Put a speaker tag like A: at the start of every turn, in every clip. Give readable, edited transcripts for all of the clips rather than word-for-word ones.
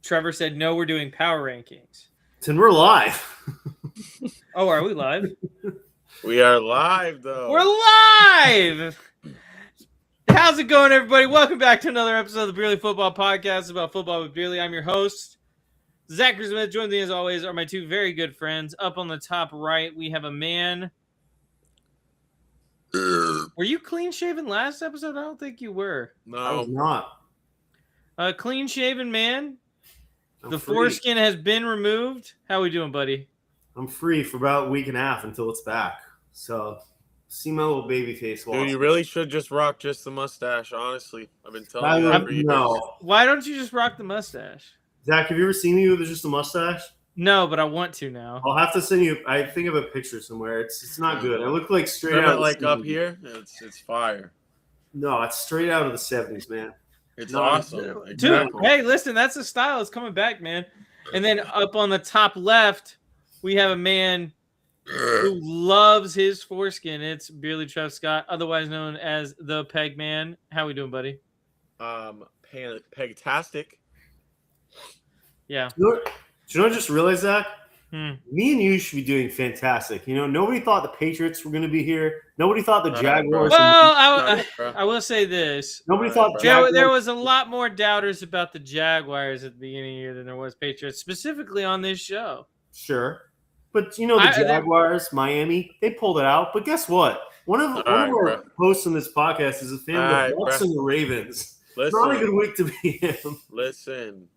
A: Trevor said, no, we're doing power rankings.
B: Then we're live.
A: Oh, are we live?
C: We are live, though.
A: We're live! How's it going, everybody? Welcome back to another episode of the Beerly Football Podcast about football with Beerly. I'm your host, Zachary Smith. Joining me, as always, are my two very good friends. Up on the top right, we have a man. Were you clean-shaven last episode? I don't think you were.
B: I was
C: No.
B: not.
A: A clean-shaven man.
B: I'm
A: The
B: free.
A: foreskin has been removed. How we doing, buddy?
B: I'm free for about a week and a half until it's back. So, see my little baby face.
C: Dude, you really should just rock just the mustache, honestly. I've been telling you that for years.
B: No.
A: Why don't you just rock the mustache?
B: Zach, have you ever seen me with just a mustache?
A: No, but I want to now.
B: I'll have to send you. I think of a picture somewhere. It's not good. I look like straight
C: Trim
B: out
C: it
B: of
C: like
B: the
C: up
B: 70s.
C: here. It's fire.
B: No, it's straight out of the 70s, man.
C: It's
B: No,
C: awesome.
A: Dude,
C: Exactly.
A: hey, listen, that's the style. It's coming back, man. And then up on the top left, we have a man who loves his foreskin. It's Beerly Trev Scott, otherwise known as the Peg Man. How we doing, buddy?
C: Pegtastic.
A: Yeah.
B: Do you know what I just realized, Zach?
A: Hmm.
B: Me and you should be doing fantastic. You know, nobody thought the Patriots were going to be here. Nobody thought the
C: Right,
B: Jaguars.
A: Well,
C: bro.
A: I will say this.
B: Nobody thought
C: Right,
B: Jaguars.
A: There was a lot more doubters about the Jaguars at the beginning of the year than there was Patriots, specifically on this show.
B: Sure. But, you know, the
A: I- they-
B: Jaguars, Miami, they pulled it out. But guess what? One of
C: right,
B: our
C: bro.
B: hosts on this podcast is a fan
C: All
B: of
C: right,
B: the Bucks
C: bro.
B: and the Ravens. It's not a good
C: Listen,
B: week to be him.
C: listen.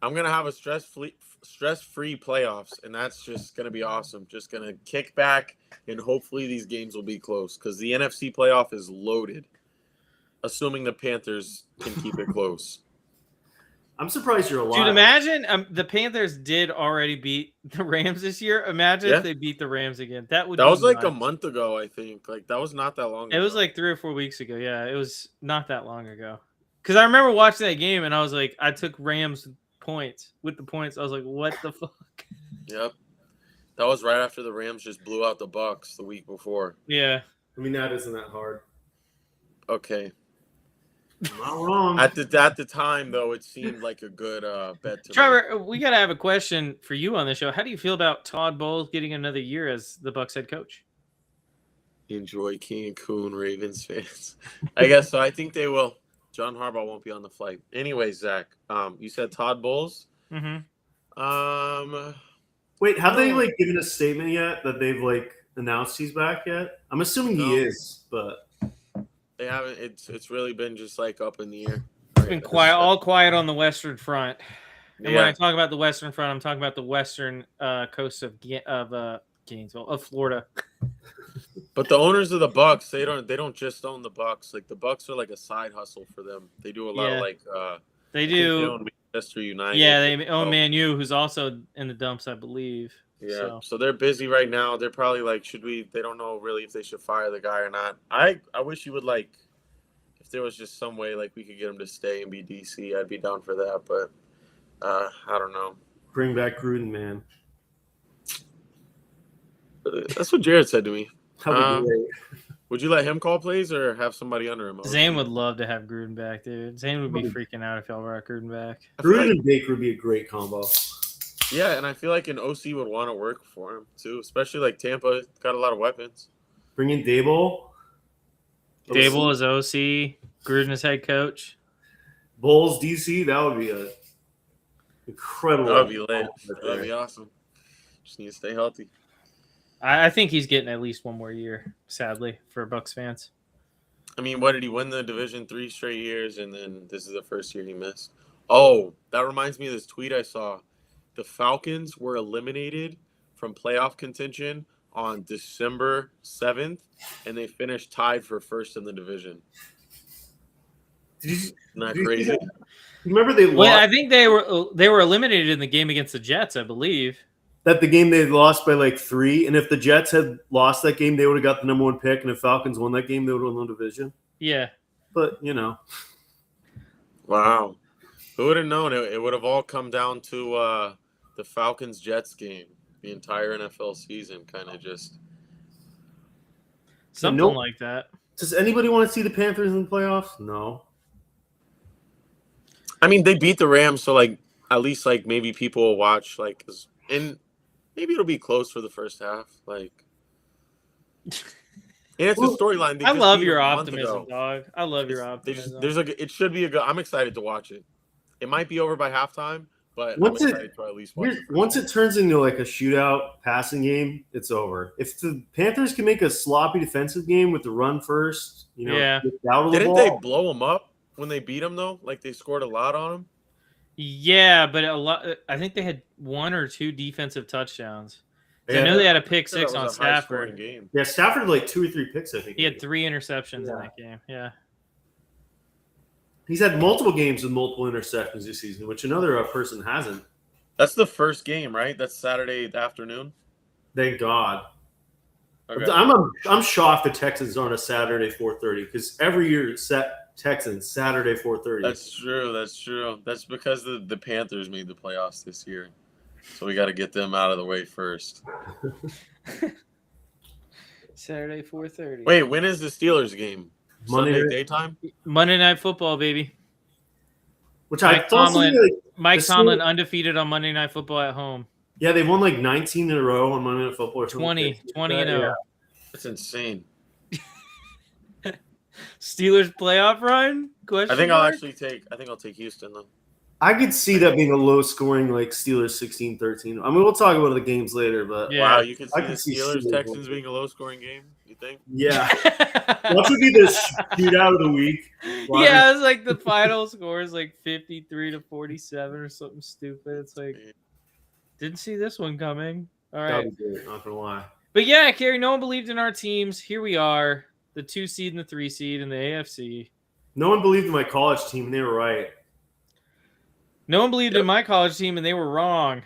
C: I'm gonna have a stress-free playoffs, and that's just gonna be awesome. Just gonna kick back, and hopefully these games will be close because the NFC playoff is loaded. Assuming the Panthers can keep it close.
B: I'm surprised you're alive.
A: Dude, imagine the Panthers did already beat the Rams this year. Imagine
C: Yeah.
A: if they beat the Rams again. That would
C: That
A: be
C: was like a
A: nuts.
C: month ago, I think. Like that was not that long ago.
A: It was like 3 or 4 weeks ago. Yeah, it was not that long ago. Because I remember watching that game and I was like, I took Rams points with the points. I was like, what the fuck?
C: Yep. That was right after the Rams just blew out the Bucks the week before.
A: Yeah.
B: I mean, that isn't that hard.
C: Okay.
B: I'm not wrong.
C: At the time though, it seemed like a good bet to me.
A: Trevor, we got to have a question for you on this show. How do you feel about Todd Bowles getting another year as the Bucs head coach?
C: Enjoy Cancun, Ravens fans. I guess so. I think they will. John Harbaugh won't be on the flight. Anyway, Zach, you said Todd Bowles.
A: Mm-hmm.
B: Wait, have they like given a statement yet that they've like announced he's back yet? I'm assuming
C: No.
B: he is, but
C: They haven't. It's really been just like up in the air.
A: It's been quiet, all quiet on the Western Front. And when I
C: Yeah.
A: talk about the Western Front, I'm talking about the western coast of Gainesville, of Florida.
C: But the owners of the Bucks, they don't just own the Bucks. Like the Bucks are like a side hustle for them. They do a lot
A: Yeah.
C: of like.
A: They
C: I think
A: do.
C: They own Manchester United.
A: Yeah, they own
C: Oh.
A: Man U, who's also in the dumps, I believe.
C: Yeah, so they're busy right now. They're probably like, should we? They don't know really if they should fire the guy or not. I wish you would like, if there was just some way like we could get him to stay and be DC, I'd be down for that. But I don't know.
B: bring back Gruden, man.
C: That's what Jared said to me.
B: That would be great.
C: Would you let him call plays or have somebody under him?
A: Zane would love to have Gruden back, dude. Zane would be
B: Probably.
A: freaking out if y'all brought Gruden back.
C: I feel
B: Gruden
C: like-
B: and Baker would be a great combo.
C: yeah, and I feel like an OC would want to work for him too, especially like Tampa got a lot of weapons.
B: Bring in Dable.
A: Dable is OC, Gruden is head coach.
B: Bulls DC. That would be a incredible.
C: That would be lit.
B: right
C: That'd
B: there.
C: be awesome. Just need to stay healthy.
A: I think he's getting at least one more year, sadly, for Bucks fans.
C: I mean, what did he win the division 3 straight years, and then this is the first year he missed? Oh, that reminds me of this tweet I saw. The Falcons were eliminated from playoff contention on December 7th, and they finished tied for first in the division.
B: Did you,
C: Isn't that
B: did you see
C: crazy?
B: that? Remember they lost
A: Well, I think they were eliminated in the game against the Jets, I believe.
B: that the game they lost by like 3, and if the Jets had lost that game, they would have got the number 1 pick, and if Falcons won that game, they would have won the division.
A: Yeah.
B: But you know,
C: Wow. Who would have known? It would have all come down to the Falcons-Jets game. The entire NFL season kind of just
A: Something
B: Nope.
A: like that.
B: does anybody want to see the Panthers in the playoffs? No.
C: I mean, they beat the Rams, so like at least like maybe people will watch and maybe it'll be close for the first half. And it's a storyline. They
A: I
C: just
A: love
C: beat
A: your
C: them a month
A: optimism,
C: ago.
A: dog. I love your
C: It's-
A: optimism.
C: it should be a good. I'm excited to watch it. It might be over by halftime, but
B: Once
C: I'm
B: it-
C: excited to at least watch it.
B: Once it turns into like a shootout passing game, it's over. If the Panthers can make a sloppy defensive game with the run first,
A: Yeah.
B: get out of the
C: Didn't
B: ball,
C: they blow them up when they beat them though? Like they scored a lot on them.
A: Yeah, but a lot. I think they had 1 or 2 defensive touchdowns. I
B: Yeah.
A: know they had a pick
C: That was
A: six on
C: a high-scoring
A: Stafford.
C: game.
B: Yeah, Stafford had like 2 or 3 picks, I think.
A: He had 3 interceptions in
B: Yeah.
A: that game. Yeah.
B: He's had multiple games with multiple interceptions this season, which another person hasn't.
C: That's the first game, right? That's Saturday afternoon.
B: Thank God.
C: Okay.
B: I'm shocked the Texans aren't a Saturday 4:30 because every year Texans Saturday 4:30.
C: That's true. That's true. That's because the Panthers made the playoffs this year, so we got to get them out of the way first.
A: Saturday 4:30.
C: Wait, when is the Steelers game?
B: Monday
C: Sunday
B: night.
C: daytime.
A: Monday Night Football, baby.
B: Which I
A: Mike
B: thought
A: Tomlin-
B: like,
A: Mike
B: The
A: Tomlin
B: Steelers-
A: undefeated on Monday Night Football at home.
B: yeah, they've won like 19 in a row on Monday Night Football. Or something.
A: 20 and 0.
B: Yeah.
C: That's insane.
A: Steelers playoff run? Question
C: I think I'll
A: mark?
C: actually take. I think I'll take Houston though.
B: I could see that being a low scoring like Steelers 16-13. I mean, we'll talk about the games later, but
A: Yeah.
C: Wow, you could
B: I
C: see
B: can
C: the
B: see
C: Steelers
B: Steelers
C: Texans
B: winning.
C: being a low scoring game. You think?
B: yeah. What would be the shootout of the week?
A: Yeah, it's like the final score is like 53-47 or something stupid. It's like, didn't see this one coming. All right.
B: That'd be great, not gonna lie.
A: But yeah, Carrie, no one believed in our teams. Here we are, the 2 seed and the 3 seed in the AFC.
B: No one believed in my college team, and they were right.
A: No one believed in my college team, and they were wrong.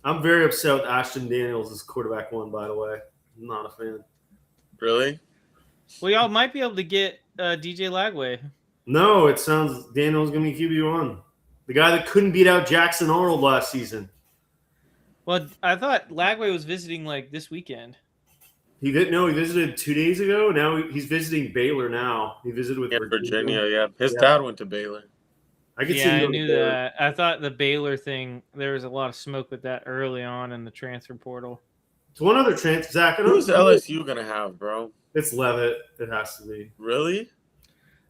B: I'm very upset with Ashton Daniels as quarterback one, by the way. I'm not a fan.
C: Really?
A: Well, y'all might be able to get DJ Lagway.
B: No, it sounds Daniels gonna be QB1. The guy that couldn't beat out Jackson Arnold last season.
A: Well, I thought Lagway was visiting like this weekend.
B: He visited 2 days ago. Now he's visiting Baylor now. He visited with
C: In Virginia, yeah. His
B: Yeah.
C: dad went to Baylor.
B: I could see
A: Yeah,
B: him
A: I
B: going
A: knew
B: to Baylor.
A: that. I thought the Baylor thing, there was a lot of smoke with that early on in the transfer portal.
B: It's one other chance, Zach. I don't
C: Who's LSU gonna have, bro?
B: It's Levitt. It has to be.
C: Really?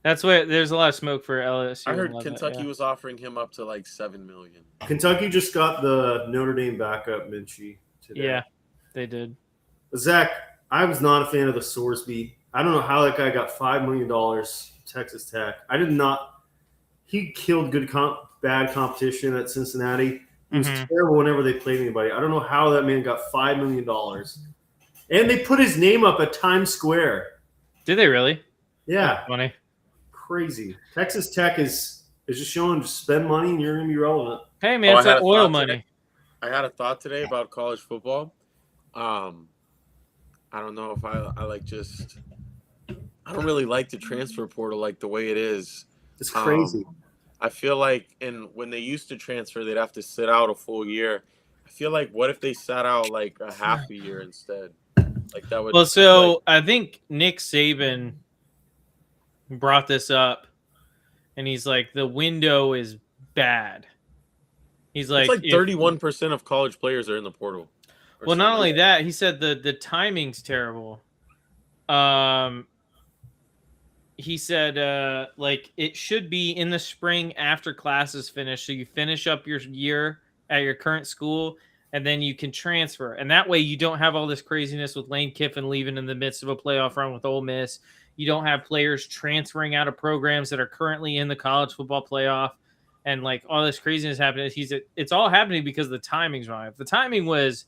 A: That's what there's a lot of smoke for LSU.
C: I heard
A: and Levitt,
C: Kentucky
A: yeah.
C: was offering him up to like $7 million.
B: Kentucky just got the Notre Dame backup Minchie today.
A: Yeah, they did.
B: Zach, I was not a fan of the Sorsby. I don't know how that guy got $5 million. Texas Tech. I did not. He killed bad competition at Cincinnati. He was
A: Mhm.
B: terrible whenever they played anybody. I don't know how that man got $5 million. And they put his name up at Times Square.
A: Did they really?
B: Yeah,
A: That's funny.
B: crazy. Texas Tech is just showing just spend money and you're going to be relevant.
A: Hey man,
C: Oh,
A: it's
C: I had
A: that
C: a
A: oil
C: thought
A: money.
C: today. I had a thought today about college football. I don't know if I like just. I don't really like the transfer portal like the way it is.
B: It's crazy.
C: I feel like, and when they used to transfer, they'd have to sit out a full year. I feel like, what if they sat out like a half a year instead? Like that would.
A: Well, so I think Nick Saban brought this up, and he's like, the window is bad. He's like,
C: it's like
A: if-
C: 31% of college players are in the portal. or
A: Well, not
C: something.
A: only that, he said the timing's terrible. He said like it should be in the spring after classes finish, so you finish up your year at your current school, and then you can transfer, and that way you don't have all this craziness with Lane Kiffin leaving in the midst of a playoff run with Ole Miss. You don't have players transferring out of programs that are currently in the college football playoff, and like all this craziness happening. It's all happening because the timing's wrong. If the timing was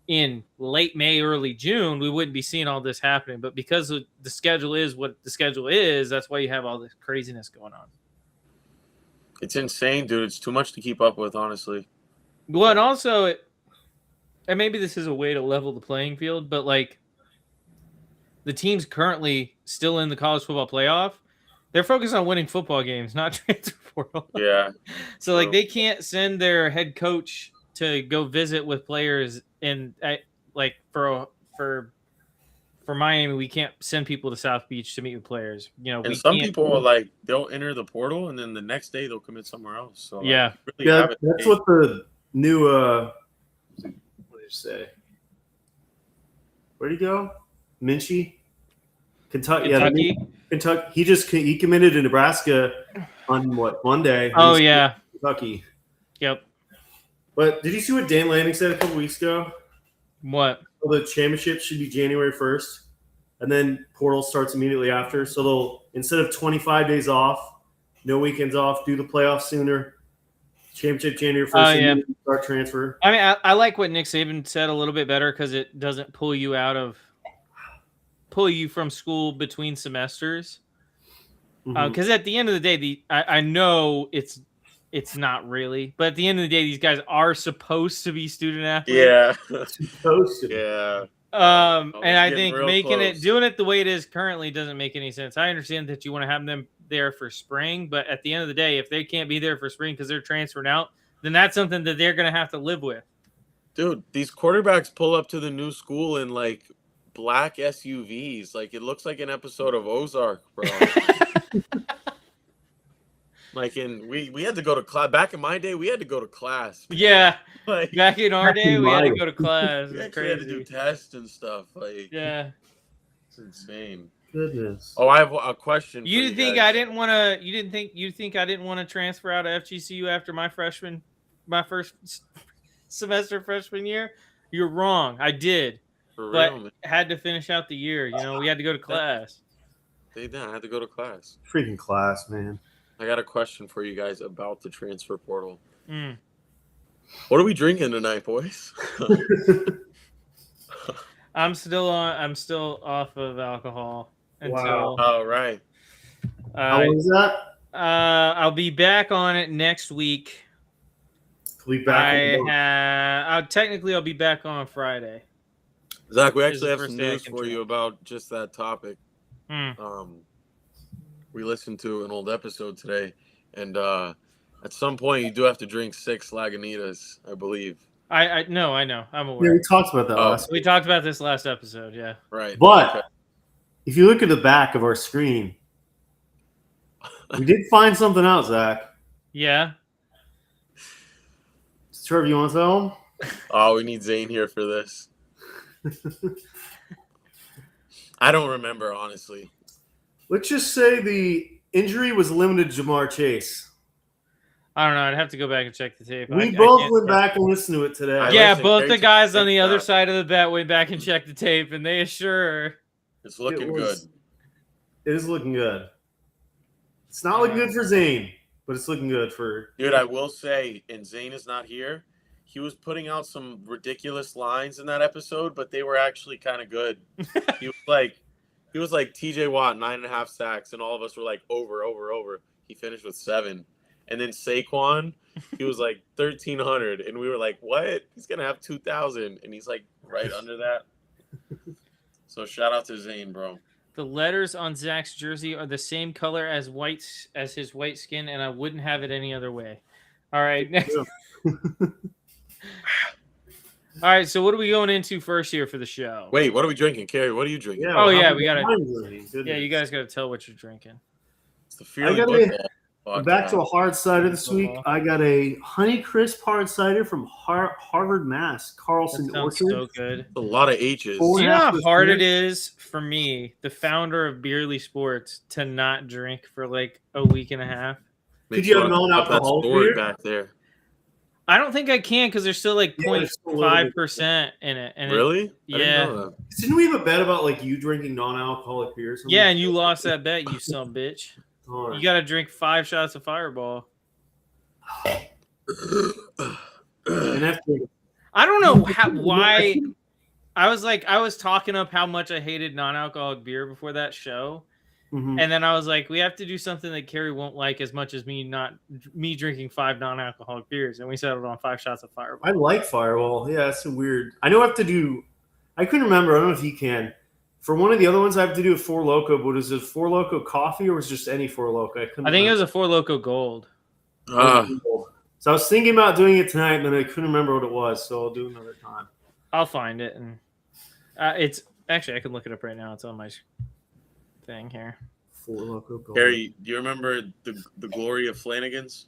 A: in late May, early June, we wouldn't be seeing all this happening. But because the schedule is what the schedule is, that's why you have all this craziness going on.
C: It's insane, dude. It's too much to keep up with, honestly.
A: Well, and also, and maybe this is a way to level the playing field, but like the teams currently still in the college football playoff, they're focused on winning football games, not transfer portal.
C: Yeah.
A: So like
C: True.
A: they can't send their head coach to go visit with players in like for for Miami, we can't send people to South Beach to meet with players. You know,
C: And
A: we
C: some
A: can't-
C: people are like, they'll enter the portal and then the next day they'll commit somewhere else. So like,
A: Yeah.
C: you really
B: Yeah,
C: have it
B: that's
C: made.
B: what the new what did you say? Where'd he go? Minchie? Kentucky. Yeah,
A: Kentucky.
B: Kentucky. He committed to Nebraska on what, Monday?
A: Oh
B: He's
A: yeah.
B: Kentucky.
A: Yep.
B: But did you see what Dan Lanning said a couple weeks ago?
A: What?
B: Well, the championship should be January 1st, and then portal starts immediately after. So they'll, instead of 25 days off, no weekends off, do the playoffs sooner. Championship January 1st,
A: Oh,
B: and
A: yeah.
B: then start transfer.
A: I mean, I like what Nick Saban said a little bit better because it doesn't pull you from school between semesters.
B: Mhm.
A: Because at the end of the day, I know it's not really, but at the end of the day, these guys are supposed to be student athletes.
C: Yeah.
B: Supposed to.
C: Yeah.
A: And
C: it's
A: I
C: getting
A: think
C: real close.
A: doing it the way it is currently doesn't make any sense. I understand that you want to have them there for spring, but at the end of the day, if they can't be there for spring because they're transferring out, then that's something that they're going to have to live with.
C: Dude, these quarterbacks pull up to the new school in like black SUVs. Like it looks like an episode of Ozark, bro. Like we had to go to class. Back in my day, we had to go to class.
A: Yeah,
C: Like
A: back in our
B: Back
A: day,
B: in
A: we had to
B: my-
A: go to class.
C: we
A: It's
C: actually had to do
A: crazy.
C: tests and stuff. Like
A: Yeah.
C: it's insane.
B: Goodness.
C: Oh, I have a question.
A: You
C: for
A: didn't think
C: guys.
A: I didn't want to? You think I didn't want to transfer out of FGCU after my first semester freshman year? You're wrong. I did,
C: For
A: but
C: real, man.
A: had to finish out the year. You know, we had to go to class.
C: They did. I had to go to class.
B: Freaking class, man.
C: I got a question for you guys about the transfer portal.
A: Mm.
C: What are we drinking tonight, boys?
A: I'm still off of alcohol
B: Wow.
A: until
C: All right.
B: How long is that?
A: I'll be back on it next week.
B: We'll be back.
A: I'll be back on Friday.
C: Zach, we
A: This is
C: actually
A: the
C: have
A: first
C: some
A: day I
C: news
A: can
C: for
A: drink.
C: you about just that topic.
A: Hmm.
C: We listened to an old episode today, and at some point you do have to drink 6 Lagunitas, I believe.
A: I know. I'm
B: Yeah,
A: aware.
B: we talked about that
C: Oh.
B: last
A: We
B: week.
A: talked about this last episode. Yeah.
C: Right.
B: But
C: Okay.
B: if you look at the back of our screen, we did find something out, Zach.
A: Yeah.
B: Trevor, you want to tell him?
C: Oh, we need Zane here for this. I don't remember, honestly.
B: Let's just say the injury was limited to Jamar Chase.
A: I don't know. I'd have to go back and check the tape.
B: We
A: I
B: both
A: can't
B: went
A: tell.
B: back and listened to it today.
C: I
A: Yeah,
C: listened
A: both the
C: great
A: guys
C: to
A: on the
C: check
A: other
C: that.
A: side of the bet went back and checked the tape, and they assure.
C: It's looking
B: It
C: good.
B: was- It is looking good. It's not looking good for Zane, but it's looking good for.
C: Dude, I will say, and Zane is not here, he was putting out some ridiculous lines in that episode, but they were actually kind of good. He was like TJ Watt, 9.5 sacks, and all of us were like over. He finished with 7. And then Saquon, he was like 1,300, and we were like, what? He's gonna have 2,000, and he's like right under that. So shout out to Zane, bro.
A: The letters on Zach's jersey are the same color as his white skin, and I wouldn't have it any other way. All right, next. All right, so what are we going into first here for the show?
C: Wait, what are we drinking, Carrie? What are you drinking?
A: Oh, yeah,
B: how
A: we gotta-
B: many times are we? Goodness.
A: Yeah, you guys got to tell what you're drinking.
C: It's the Fearly
B: got
C: Football
B: I'm back to a
C: podcast.
B: hard cider this week.
A: Football.
B: I got a Honey Crisp hard cider from Harvard, Mass.
A: That
B: Carlson
A: sounds
B: Orchard.
A: so good.
C: A lot of H's.
B: Four-
A: Do you know how
B: 4.5%
A: hard it is for me, the founder of Beerly Sports, to not drink for like a week and a half?
C: Make
B: Could you have
C: sure I put that
B: non-alcoholic
C: sword
B: beer?
C: back there?
A: I don't think I can because there's still like
B: Yeah, there's still a little bit.
A: 0.5% in it. And
C: Really? I
A: Yeah.
C: didn't know that.
B: Didn't we have a bet about like you drinking non-alcoholic beer? Or something?
A: Yeah, and you lost that bet, you son of a bitch.
B: Darn.
A: You got to drink 5 shots of Fireball.
B: And after,
A: I don't know why. I was talking up how much I hated non-alcoholic beer before that show,
B: Mhm.
A: and then I was like, we have to do something that Carrie won't like as much as me drinking 5 non-alcoholic beers, and we settled on 5 shots of Fireball.
B: I like Fireball. Yeah, that's so weird. I know I have to do. I couldn't remember. I don't know if you can. For one of the other ones, I have to do a Four Loko. But is it Four Loko coffee or was it just any Four Loko?
A: I think it was a Four Loco Gold.
B: So I was thinking about doing it tonight, but I couldn't remember what it was. So I'll do it another time.
A: I'll find it, and Actually, I can look it up right now. It's on my thing here.
B: Four Loko Gold.
C: Harry, do you remember the glory of Flanagan's?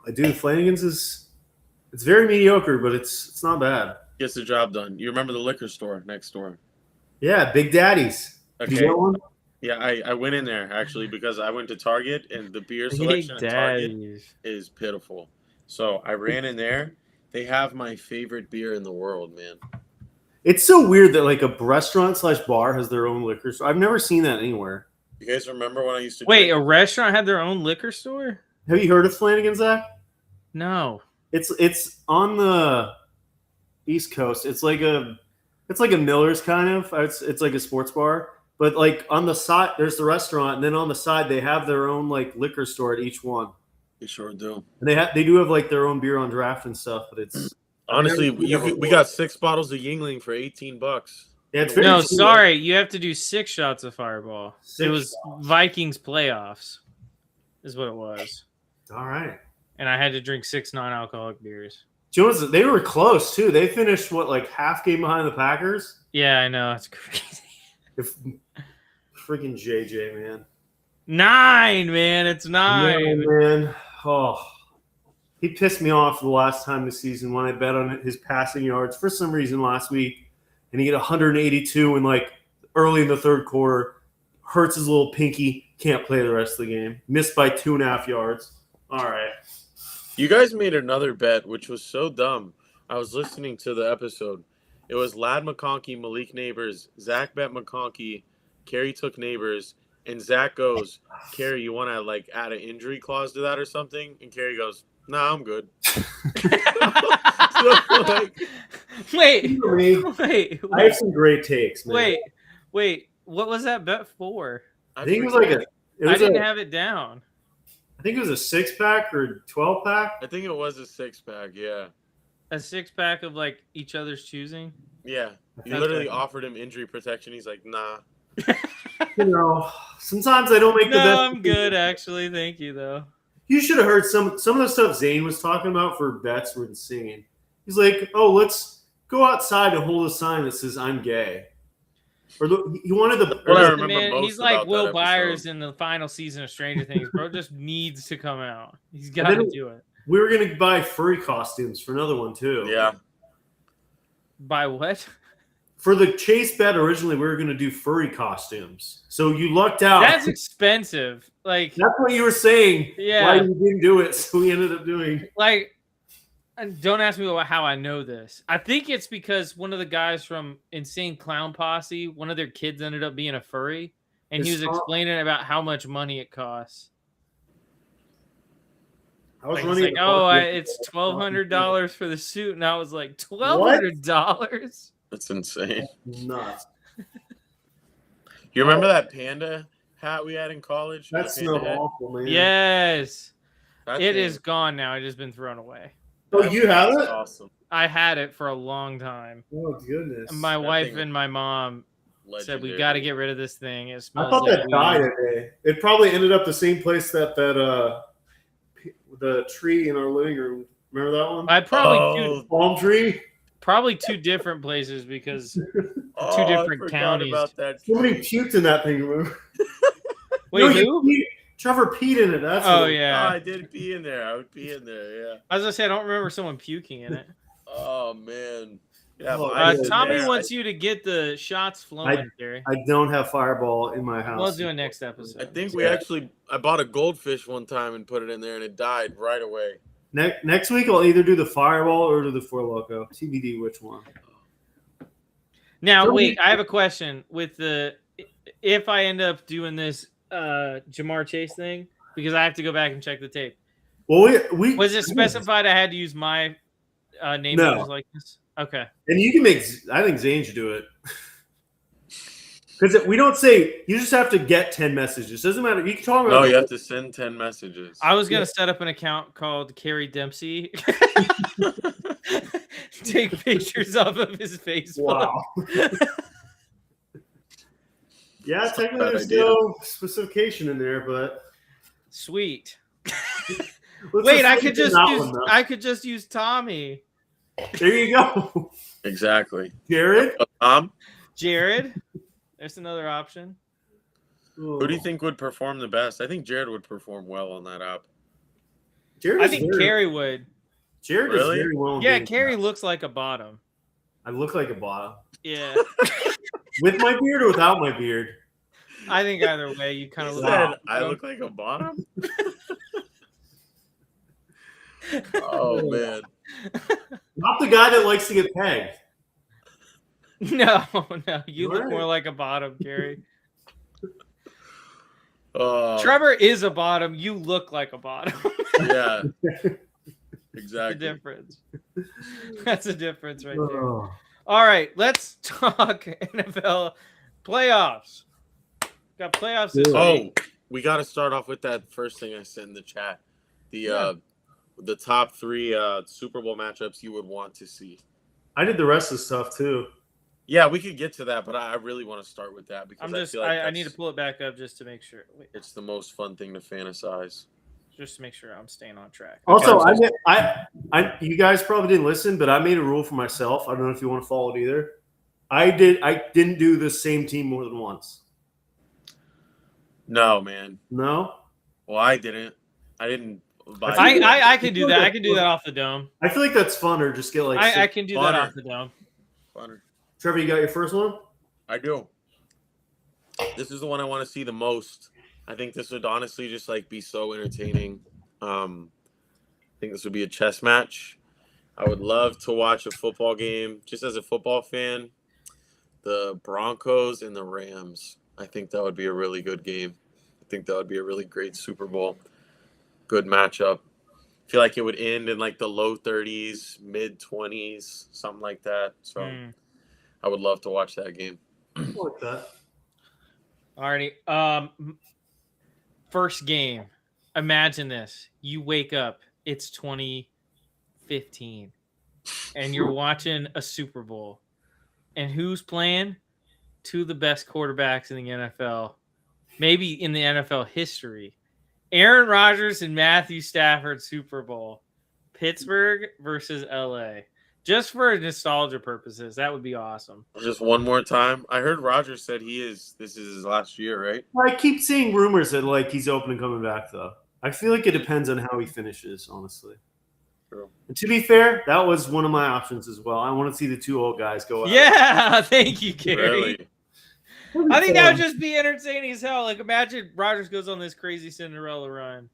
B: I do. Flanagan's it's very mediocre, but it's not bad.
C: Gets the job done. You remember the liquor store next door?
B: Yeah, Big Daddy's. Did you
C: Okay.
B: get one?
C: Yeah, I went in there actually because I went to Target and the beer
A: Big
C: selection at Target
A: Daddies.
C: is pitiful. So I ran in there. They have my favorite beer in the world, man.
B: It's so weird that like a restaurant/bar has their own liquor store. I've never seen that anywhere.
C: You guys remember when I used to
A: Wait, a
C: drink?
A: restaurant had their own liquor store?
B: Have you heard of Flanagan's, Zach?
A: No.
B: It's on the East Coast. It's like a Miller's kind of. It's like a sports bar, but like on the side there's the restaurant, and then on the side they have their own like liquor store at each one.
C: You sure do.
B: And they do have like their own beer on draft and stuff, but it's
C: Honestly, we got 6 bottles of Yingling for $18.
B: yeah, it's very
A: No,
B: cheap.
A: sorry. You have to do 6 shots of Fireball. It
B: Six
A: was Vikings playoffs, is what it was.
B: All right.
A: And I had to drink 6 non-alcoholic beers.
B: Jones, they were close too. They finished what half game behind the Packers.
A: Yeah, I know. It's crazy.
B: If freaking JJ, man.
A: 9, man. It's 9.
B: Yeah, man. Oh, he pissed me off the last time this season when I bet on his passing yards for some reason last week, and he get 182 in like early in the third quarter. Hurts his little pinky. Can't play the rest of the game. Missed by 2.5 yards. All right.
C: You guys made another bet, which was so dumb. I was listening to the episode. It was Lad McConkey, Malik Neighbors, Zach bet McConkey, Kerry took Neighbors, and Zach goes, Kerry, you want to like add an injury clause to that or something? And Kerry goes, nah, I'm good. So, like,
B: I
A: Wait.
B: have some great takes, man.
A: Wait. What was that bet for?
B: I think it was like
A: I didn't have it down.
B: I think it was a 6-pack or 12-pack.
C: I think it was a 6-pack, yeah.
A: A 6-pack of like each other's choosing.
C: Yeah. You
A: Okay.
C: literally offered him injury protection. He's like, nah.
B: You know, sometimes I don't make the
A: No,
B: best.
A: I'm good actually. Thank you though.
B: You should have heard some of the stuff Zane was talking about for bets were insane. He's like, "Oh, let's go outside and hold a sign that says I'm gay." Or he wanted the.
C: What I
A: Listen,
C: remember
A: man,
C: most
A: he's like
C: about
A: Will
C: that
A: Byers
C: episode.
A: in the final season of Stranger Things. Bro just needs to come out. He's got
B: then
A: to do it.
B: We were gonna buy furry costumes for another one too.
C: Yeah.
A: By what?
B: For the Chase bet originally, we were gonna do furry costumes. So you lucked out.
A: That's expensive. Like,
B: That's what you were saying.
A: Yeah.
B: Why you didn't do it? So we ended up doing.
A: and don't ask me how I know this. I think it's because one of the guys from Insane Clown Posse, one of their kids ended up being a furry, and he was explaining about how much money it costs.
B: I was
A: Like,
B: running.
A: it's like, it's $1,200 for the suit, and I was like, $1,200?
C: That's insane.
B: Nuts.
C: You remember that panda hat we had in college?
B: That's
C: The panda
B: so
C: hat?
B: awful, man.
A: Yes.
C: That
A: It
C: thing-
A: is gone now. It just been thrown away.
B: Oh, you have
C: that's
B: it?
C: Awesome.
A: I had it for a long time.
B: Oh goodness.
A: My
C: That
A: wife
C: thing-
A: and my mom said we got to get rid of this thing. It
B: I
A: smells
B: thought
A: like
B: that
A: weed."
B: died today. It probably ended up the same place that the tree in our living room. Remember that one?
A: I probably
B: Palm tree.
A: probably 2 different places because
C: Oh, I
A: different
C: forgot
A: counties.
C: About that.
B: Somebody puked in that thing. Remember?
A: wait,
B: No,
A: who?
B: Trevor peed in it. That's
A: Oh
B: what-
A: yeah.
C: I did pee in there. I would pee in there. Yeah.
A: As I said, I don't remember someone puking in it.
C: Oh man. Yeah.
B: Oh,
C: but I
B: yeah,
C: did
A: Tommy
C: there.
A: wants you to get the shots flowing, Gary.
B: I don't have Fireball in my house.
A: We'll do it next episode.
C: I think we
B: Yeah.
C: actually. I bought a goldfish one time and put it in there, and it died right away.
B: Next week, I'll either do the Fireball or do the Four Loko. TBD which one.
A: Now,
B: Don't
A: wait,
B: be-
A: I have a question with if I end up doing this Jamar Chase thing, because I have to go back and check the tape.
B: Well, we
A: Was it specified I had to use my name
B: No.
A: image likeness? Okay.
B: And you can make. I think Zane should do it. Because we don't say you just have to get 10 messages. Doesn't matter. You can talk about.
C: No, you have to send 10 messages.
A: I was gonna set up an account called Kerry Dempsey. Take pictures of his Facebook.
B: Wow. Yeah,
C: That's not a
B: technically
C: bad
B: there's
C: idea.
B: no specification in there, but
A: Sweet.
B: let's
A: Wait, I
B: just
A: could
B: leave
A: just
B: that
A: use
B: one, though.
A: I could just use Tommy.
B: There you go.
C: Exactly.
B: Jared?
A: Jared. There's another option.
C: Who do you think would perform the best? I think Jared would perform well on that app.
B: Jared
A: I think Carey would.
B: Jared does very well.
A: Yeah, Carey looks like a bottom.
B: I look like a bottom.
A: Yeah.
B: With my beard or without my beard?
A: I think either way, you kind of look.
C: I look like a bottom. Oh man.
B: Not the guy that likes to get pegged.
A: No, you look more like a bottom, Carey. Trevor is a bottom. You look like a bottom.
C: Yeah. Exactly.
A: The difference. That's a difference right there. All right, let's talk NFL playoffs. Got playoffs this week.
C: We got to start off with that first thing I said in the chat. The top 3 Super Bowl matchups you would want to see.
B: I did the rest of the stuff too.
C: Yeah, we could get to that, but I really want to start with that because
A: I need to pull it back up just to make sure. Wait.
C: It's the most fun thing to fantasize.
A: Just to make sure I'm staying on track.
B: Also, you guys probably didn't listen, but I made a rule for myself. I don't know if you want to follow it either. I didn't do the same team more than once.
C: No, man.
B: No?
C: Well, I didn't. I didn't.
A: I can do that. I can do that off the dome.
B: I feel like that's funner. Just get like.
A: I can do that off the dome.
C: Funner.
B: Trevor, you got your first one?
C: I do. This is the one I want to see the most. I think this would honestly just like be so entertaining. I think this would be a chess match. I would love to watch a football game just as a football fan. The Broncos and the Rams. I think that would be a really good game. I think that would be a really great Super Bowl. Good matchup. I feel like it would end in like the low 30s, mid 20s, something like that. So I would love to watch that game.
B: I like that.
A: Alrighty. First game. Imagine this. You wake up. It's 2015. And you're watching a Super Bowl. And who's playing? 2 of the best quarterbacks in the NFL. Maybe in the NFL history. Aaron Rodgers and Matthew Stafford Super Bowl. Pittsburgh versus LA. Just for nostalgia purposes, that would be awesome.
C: Just one more time. I heard Rodgers said this is his last year, right?
B: I keep seeing rumors that like he's open and coming back though. I feel like it depends on how he finishes, honestly.
C: True.
B: And to be fair, that was one of my options as well. I want to see the 2 old guys go out.
A: Yeah, thank you, Gary.
C: Really?
A: I think that would just be entertaining as hell. Like, imagine Rodgers goes on this crazy Cinderella run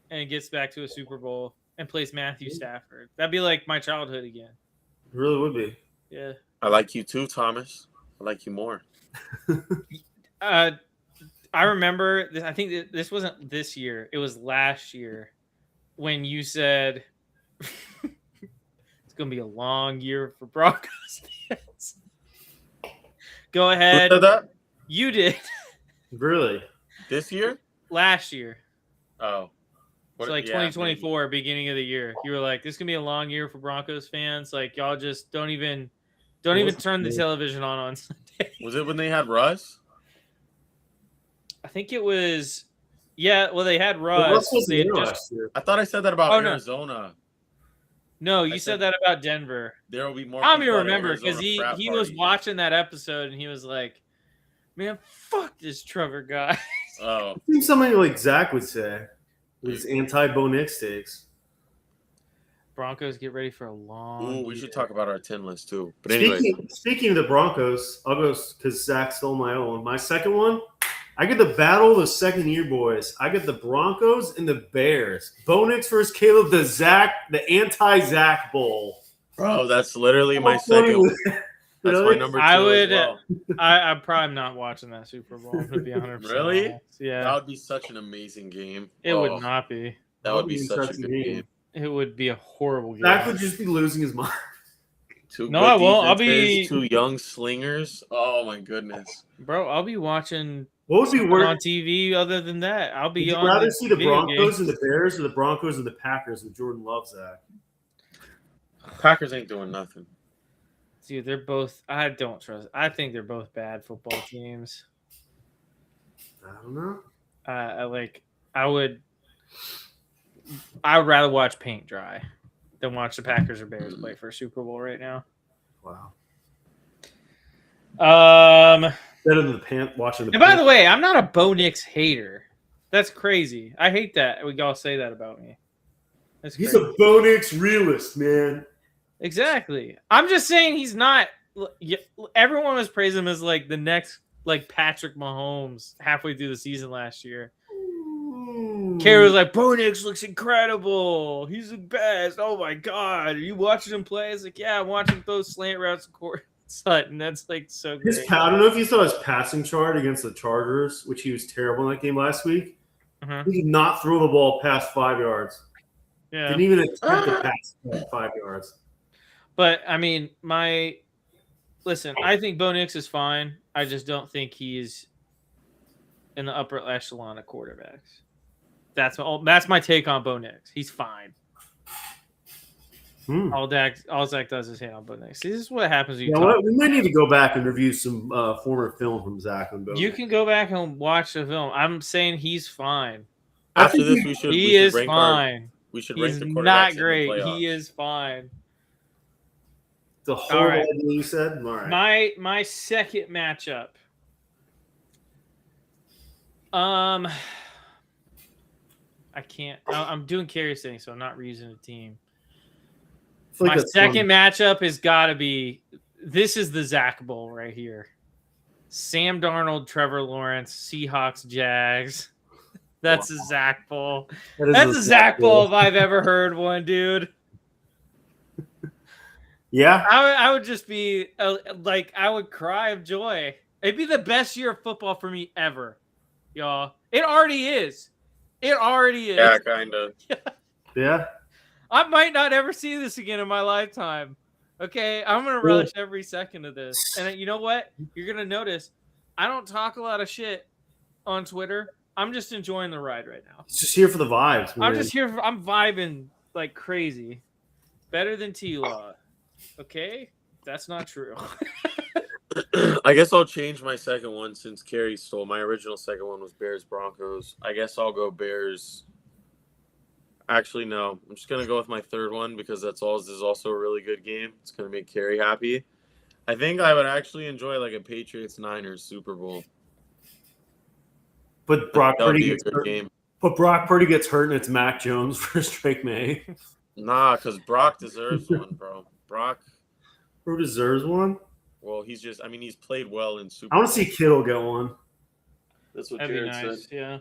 A: and gets back to a Super Bowl and plays Matthew Stafford. That'd be like my childhood again.
B: It really would be.
A: Yeah.
C: I like you too, Thomas. I like you more.
A: I remember, I think this wasn't this year. It was last year when you said it's going to be a long year for Broncos fans. Go ahead.
C: Who said that?
A: You did.
B: Really?
C: This year?
A: Last year.
C: Oh.
A: It's like 2024, beginning of the year. You were like, this is going to be a long year for Broncos fans. Like, y'all just don't even turn the television on Sunday.
C: Was it when they had Russ?
A: I think it was, yeah, well, they had Russ.
C: I thought I said that about Arizona.
A: No, you said that about Denver.
C: There will be more.
A: Tommy remember because he was watching that episode and he was like, "Man, fuck this Trevor guy."
B: Oh, seems something like Zach would say. His anti-Bo Nix takes.
A: Broncos get ready for a long.
C: We should talk about our 10 list too. But anyway,
B: speaking of the Broncos, I'll go because Zach stole my own. My second one. I get the battle of the second-year boys. I get the Broncos and the Bears. Bo Nix versus Caleb, the anti-Zach Bowl.
C: Bro, that's literally my second. That's my number 2.
A: I'm probably not watching that Super Bowl. To be 100%.
C: Really?
A: Honest. Yeah.
C: That would be such an amazing game.
A: It would not be.
C: That would be such a good game.
A: It would be a horrible game.
B: Zach would just be losing his mind.
A: I won't. I'll be
C: 2 young slingers. Oh my goodness,
A: bro! I'll be watching.
B: What would be worse
A: on TV other than that? I'll be on.
B: Would you rather see the Broncos and the Bears or the Broncos and the Packers with Jordan Love, Zach?
C: Packers ain't doing nothing.
A: Dude, they're both. I don't trust. I think they're both bad football teams.
B: I don't know.
A: I would rather watch paint dry. than watch the Packers or Bears play for a Super Bowl right now.
B: Wow.
A: Better
B: than watching the.
A: And by the way, I'm not a Bo Nix hater. That's crazy. I hate that we all say that about me. That's
B: he's
A: crazy.
B: a Bo Nix realist, man.
A: Exactly. I'm just saying he's not. Everyone was praising him as like the next like Patrick Mahomes halfway through the season last year. Kerry was like, Bo Nix looks incredible. He's the best. Oh my god, are you watching him play? It's like, yeah, I'm watching those slant routes and court Sutton. That's like so great.
B: I don't know if you saw his passing chart against the Chargers, which he was terrible in that game last week. He did not throw the ball past 5 yards.
A: Yeah.
B: Didn't even attempt to pass past 5 yards.
A: But I mean, listen, I think Bo Nix is fine. I just don't think he's in the upper echelon of quarterbacks. That's my take on Bo Nix. He's fine. All Zach does is hate on Bo Nix. See, this is what happens when you
B: we might need to go back and review some former film from Zach and Bo
A: You
B: Nix.
A: can go back and watch the film. I'm saying he's fine.
C: After this, we should rank
A: fine.
C: We should
A: He's
C: rank the quarterbacks
A: not
C: in
A: great.
C: the playoffs.
A: He is fine.
B: The whole
A: All right.
B: idea you said? All right.
A: My second matchup. I can't. I'm doing carry thing, so I'm not reusing a team.
B: Like
A: my second matchup has got to be. This is the Zach Bowl right here. Sam Darnold, Trevor Lawrence, Seahawks, Jags. That's a Zach Bowl. That's a Zach Bowl if I've ever heard one, dude.
B: Yeah,
A: I would just be like, I would cry of joy. It'd be the best year of football for me ever, y'all. It already is. It already is.
C: Yeah, kind of.
B: Yeah.
A: I might not ever see this again in my lifetime. Okay, I'm gonna relish every second of this. And you know what? You're gonna notice I don't talk a lot of shit on Twitter. I'm just enjoying the ride right now.
B: It's just here for the vibes, man.
A: I'm just here. I'm vibing like crazy. Better than T-Law. Okay, that's not true.
C: I guess I'll change my second one since Carrie stole. My original second one was Bears Broncos. I guess I'll go Bears. Actually, no. I'm just gonna go with my third one because this is also a really good game. It's gonna make Carrie happy. I think I would actually enjoy like a Patriots Niners Super Bowl.
B: But Brock Purdy
C: gets hurt. Game.
B: But Brock Purdy gets hurt, and it's Mac Jones versus Drake May.
C: Nah, because Brock deserves one, bro. Brock.
B: Who deserves one?
C: Well, he's played well in Super
B: I want to see Kittle get one.
C: That's what
A: That'd be
C: Jared
A: nice.
C: said.
A: Yeah.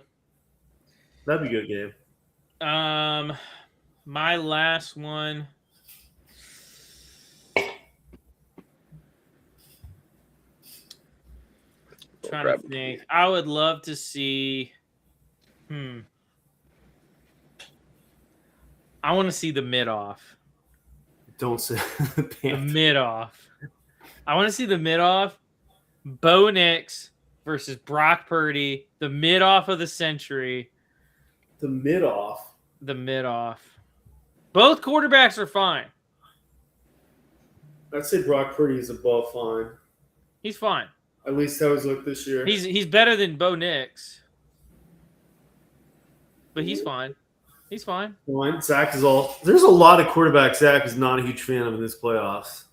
B: That'd be a good game.
A: My last one. Trying to think. I would love to see. I want to see the mid off.
B: Don't say
A: the mid off. I want to see the mid off. Bo Nix versus Brock Purdy. The mid off of the century.
B: The mid off.
A: The mid off. Both quarterbacks are fine.
B: I'd say Brock Purdy is above fine.
A: He's fine.
B: At least how he's looked this year.
A: He's better than Bo Nix. But he's fine. He's fine.
B: Fine. Zach is all. There's a lot of quarterbacks Zach is not a huge fan of in this playoffs.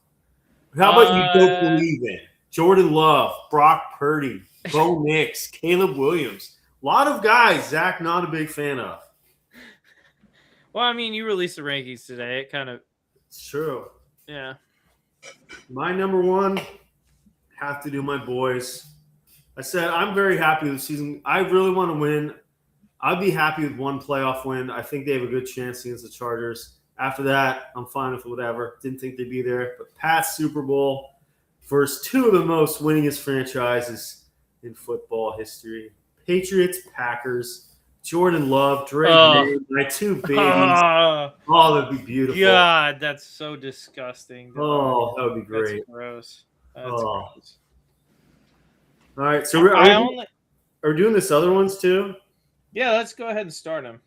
B: How about you don't believe in Jordan Love, Brock Purdy, Bo Nix, Caleb Williams? A lot of guys Zach not a big fan of.
A: Well, I mean, you released the rankings today. It kind of.
B: It's true.
A: Yeah.
B: My number one, have to do my boys. I said I'm very happy with the season. I really want to win. I'd be happy with one playoff win. I think they have a good chance against the Chargers. After that, I'm fine with whatever. Didn't think they'd be there. But past Super Bowl versus two of the most winningest franchises in football history. Patriots, Packers, Jordan Love, Drake May, my two babies. Oh, that'd be beautiful.
A: God, that's so disgusting.
B: Oh, that would be great.
A: That's gross. That's
B: gross.
A: All
B: right, so are we doing this other ones too?
A: Yeah, let's go ahead and start them.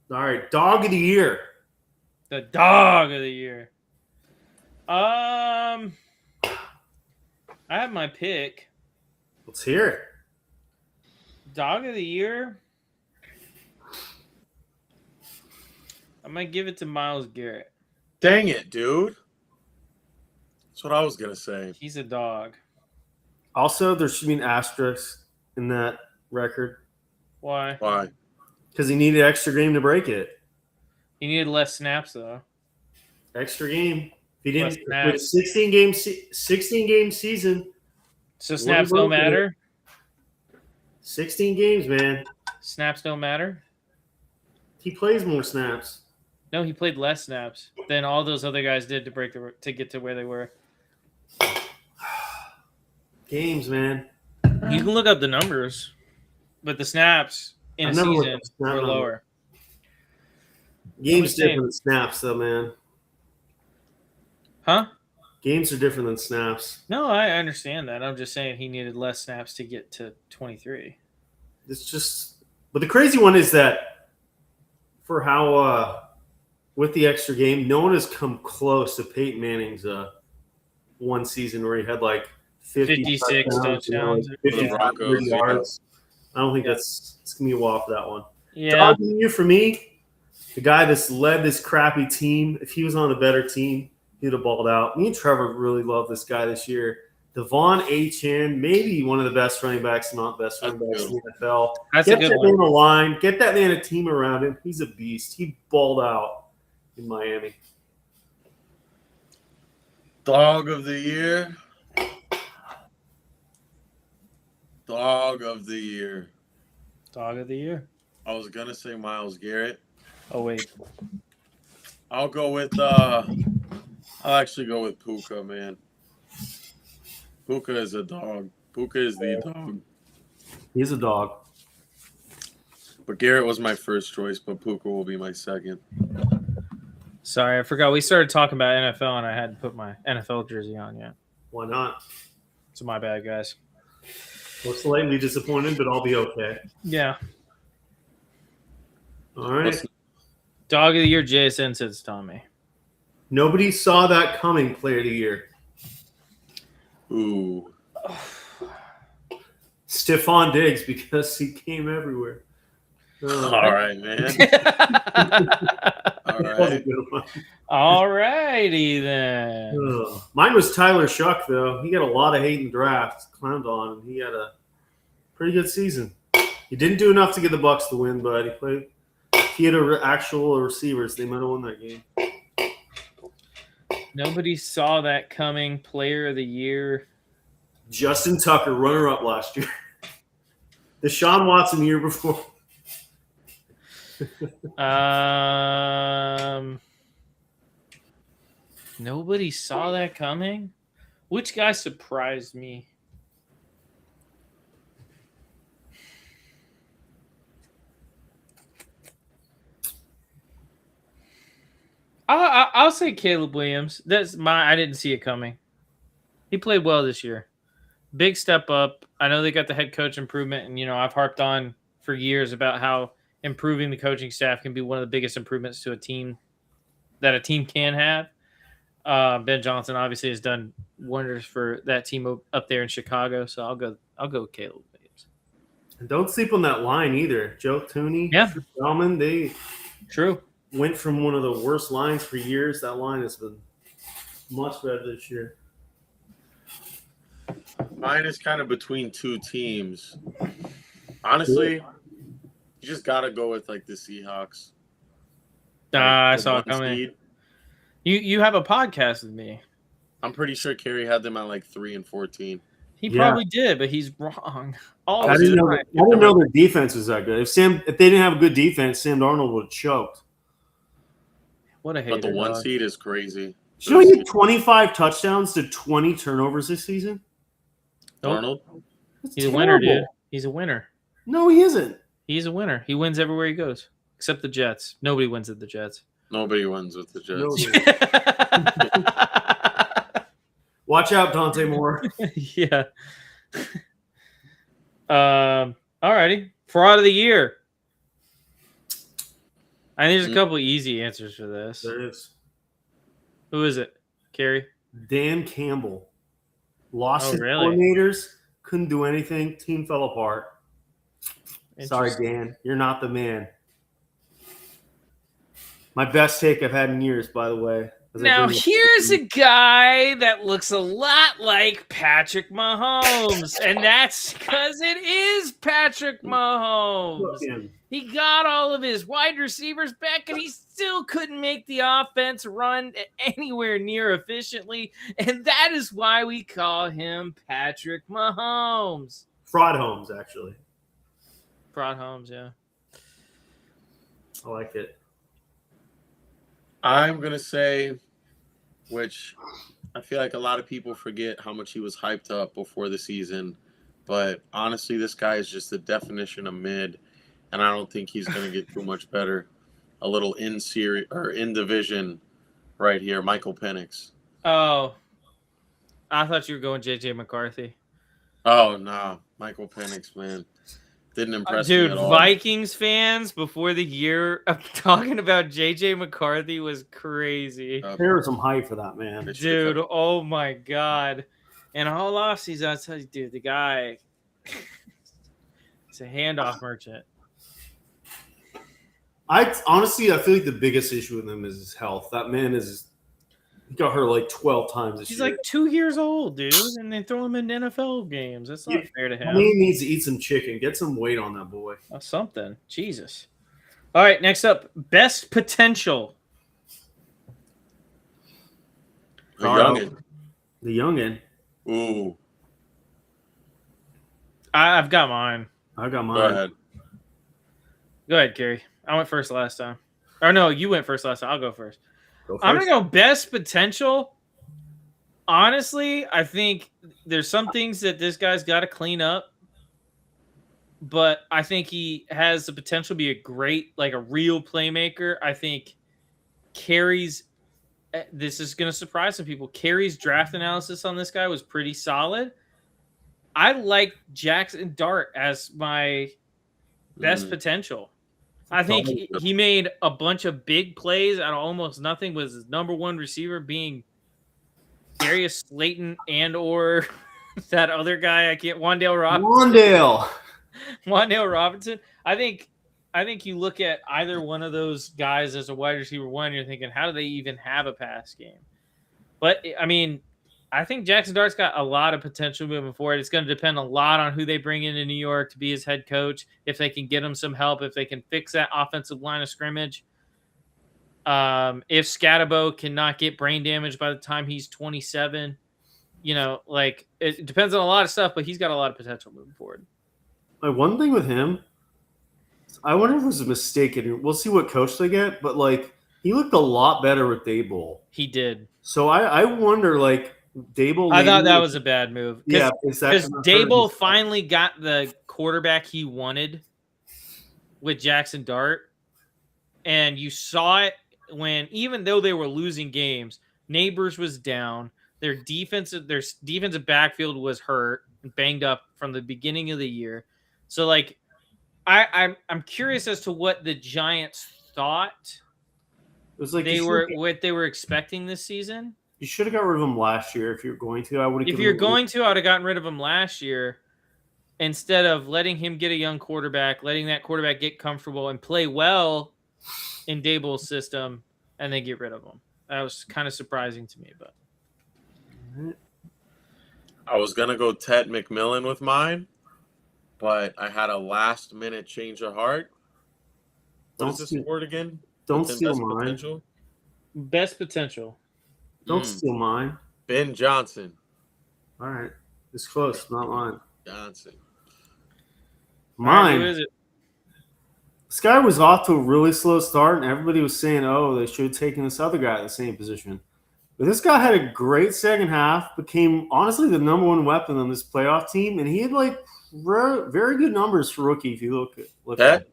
B: All right, dog of the year.
A: The dog of the year. I have my pick.
B: Let's hear it.
A: Dog of the year. I might give it to Myles Garrett.
C: Dang it, dude. That's what I was gonna say.
A: He's a dog.
B: Also, there should be an asterisk in that record
A: Why?
C: Why?
B: because he needed extra game to break it.
A: He needed less snaps though.
B: Extra game. If he
A: Less
B: didn't
A: snaps.
B: with 16 game season,
A: So snaps don't matter.
B: 16 games, man.
A: Snaps don't matter.
B: He plays more snaps.
A: No, he played less snaps than all those other guys did to get to where they were.
B: Games, man.
A: You can look up the numbers, but the snaps in a
B: I've never looked
A: season
B: up snap
A: were
B: numbers.
A: lower.
B: Games
A: just saying.
B: different than snaps, though, man.
A: Huh?
B: Games are different than snaps.
A: No, I understand that. I'm just saying he needed less snaps to get to 23.
B: It's just, but the crazy one is that for how with the extra game, no one has come close to Peyton Manning's one season where he had like
A: 56 touchdowns.
B: Like
C: For the
B: 50
C: Broncos,
B: yards. I don't think
A: Yeah.
B: it's gonna be a while for that one.
A: Yeah.
B: Dog of the year for me, the guy that's led this crappy team. If he was on a better team, he'd have balled out. Me and Trevor really love this guy this year. Devon Achane, maybe one of the best running backs, not best running backs in the NFL.
A: That's
B: Get
A: a good
B: that
A: one.
B: man a line. Get that man a team around him. He's a beast. He balled out in Miami.
C: Dog of the year. Dog of the year.
A: Dog of the year.
C: I was gonna say Myles Garrett.
A: Oh, wait.
C: I'll go with I'll actually go with Puka, man. Puka is a dog. Puka is the dog.
B: He's a dog.
C: But Garrett was my first choice, but Puka will be my second.
A: Sorry, I forgot. We started talking about NFL, and I hadn't put my NFL jersey on yet.
B: Why not?
A: So my bad, guys.
B: We're slightly disappointed, but I'll be okay.
A: Yeah.
B: All right.
C: What's-
A: Dog of the year, JSN says Tommy.
B: Nobody saw that coming. Player of the year.
C: Ooh.
B: Stephon Diggs because he came everywhere.
C: All right, man. All
B: That was a
C: right.
B: good one.
A: All righty then.
B: Mine was Tyler Shuck, though. He got a lot of hate in the draft. Clowned on him. He had a pretty good season. He didn't do enough to get the Bucks to win, but he played. If he had actual receivers, they might have won that game.
A: Nobody saw that coming. Player of the year.
B: Justin Tucker, runner-up last year. Deshaun Watson the year before.
A: Nobody saw that coming. Which guy surprised me? I'll say Caleb Williams. I didn't see it coming. He played well this year. Big step up. I know they got the head coach improvement, and I've harped on for years about how improving the coaching staff can be one of the biggest improvements to a team that a team can have. Ben Johnson obviously has done wonders for that team up there in Chicago, so I'll go with Caleb Williams.
B: And don't sleep on that line either. Joe Tooney,
A: Yeah.
B: Bauman, they
A: True.
B: went from one of the worst lines for years. That line has been much better this year.
C: Mine is kind of between two teams. Honestly, you just got to go with like the Seahawks.
A: I
C: The
A: saw it
C: one
A: coming.
C: seed.
A: You have a podcast with me.
C: I'm pretty sure Kerry had them at like 3-14.
A: He
B: Yeah.
A: probably did, but he's wrong. Oh,
B: I didn't know their defense was that good. If they didn't have a good defense, Sam Darnold would have choked.
A: what a hater.
C: But the one
A: dog.
C: seed is crazy.
B: Did you know he had 25 touchdowns to 20 turnovers this season?
A: Nope.
C: Darnold?
A: Oh,
B: That's
A: He's a winner, dude.
B: terrible.
A: He's a winner.
B: No, he isn't.
A: He's a winner. He wins everywhere he goes, except the Jets. Nobody wins at the Jets.
C: Nobody wins with the Jets.
B: No. Watch out, Dante Moore.
A: Yeah. All righty. Fraud of the year. I think there's a couple easy answers for this.
B: There it is.
A: Who is it? Carrie?
B: Dan Campbell. Lost
A: Oh,
B: his
A: really?
B: coordinators. Couldn't do anything. Team fell apart. Sorry,
A: Interesting.
B: Dan. You're not the man. My best take I've had in years, by the way.
A: Now, here's a guy that looks a lot like Patrick Mahomes, and that's because it is Patrick Mahomes. He got all of his wide receivers back, and he still couldn't make the offense run anywhere near efficiently, and that is why we call him Patrick Mahomes.
B: Fraud Holmes, actually.
A: Fraud Holmes, yeah.
B: I like it.
C: I'm going to say, which I feel like a lot of people forget how much he was hyped up before the season. But honestly, this guy is just the definition of mid, and I don't think he's going to get too much better. A little in series or in division right here, Michael Penix.
A: Oh, I thought you were going JJ McCarthy.
C: Oh, no. Michael Penix, man. Didn't impress me
A: Dude,
C: at all.
A: Vikings fans before the year of talking about JJ McCarthy was crazy.
B: There was some hype for that, man.
A: Dude, oh my God. And all offseason, I'll tell you, dude, the guy, he's a handoff merchant.
B: Honestly, I feel like the biggest issue with him is his health. That man he got hurt like 12 times this
A: He's
B: year.
A: like 2 years old, dude, and they throw him in NFL games. That's not fair to him.
B: He needs to eat some chicken. Get some weight on that boy.
A: Oh, something. Jesus. All right, next up, best potential.
C: The youngin.
B: The youngin.
C: Ooh.
A: I've got mine.
B: I got mine.
C: Go ahead.
A: Go ahead, Gary. I went first last time. Or no, you went first last time. I'll go first.
B: Go
A: I'm
B: first.
A: going to go best potential. Honestly, I think there's some things that this guy's got to clean up. But I think he has the potential to be a great, like a real playmaker. I think Carey's, this is going to surprise some people, Carey's draft analysis on this guy was pretty solid. I like Jackson Dart as my best potential. I think he made a bunch of big plays out of almost nothing, with his number one receiver being Darius Slayton and or that other guy, Wan'Dale Robinson. I think you look at either one of those guys as a wide receiver one, you're thinking, how do they even have a pass game? But I mean, I think Jackson Dart's got a lot of potential moving forward. It's going to depend a lot on who they bring into New York to be his head coach, if they can get him some help, if they can fix that offensive line of scrimmage. If Scatterbo cannot get brain damage by the time he's 27, like it depends on a lot of stuff, but he's got a lot of potential moving forward.
B: Like, one thing with him, I wonder if it was a mistake. We'll see what coach they get, but like he looked a lot better with Daboll.
A: He did.
B: So I wonder, like, Daboll.
A: I thought that was a bad move.
B: Yeah,
A: because Daboll finally got the quarterback he wanted with Jackson Dart, and you saw it when, even though they were losing games, Neighbors was down. Their defensive backfield was hurt and banged up from the beginning of the year. So, like, I'm curious as to what the Giants thought.
B: It was like
A: what they were expecting this season.
B: You should have got rid of him last year if you were going to. I would have.
A: If you're going to, I would have gotten rid of him last year instead of letting him get a young quarterback, letting that quarterback get comfortable and play well in Daboll's system, and then get rid of him. That was kind of surprising to me, but
C: I was gonna go Ted McMillan with mine, but I had a last minute change of heart. What is this word again?
B: Don't steal
C: best
B: mine.
C: Potential?
A: Best potential.
B: Don't steal mine.
C: Ben Johnson.
B: All right, it's close. Not mine.
C: Johnson.
B: Mine.
A: Who is it?
B: This guy was off to a really slow start, and everybody was saying, "Oh, they should have taken this other guy at the same position." But this guy had a great second half. Became honestly the number one weapon on this playoff team, and he had like very good numbers for rookie. If you look at it.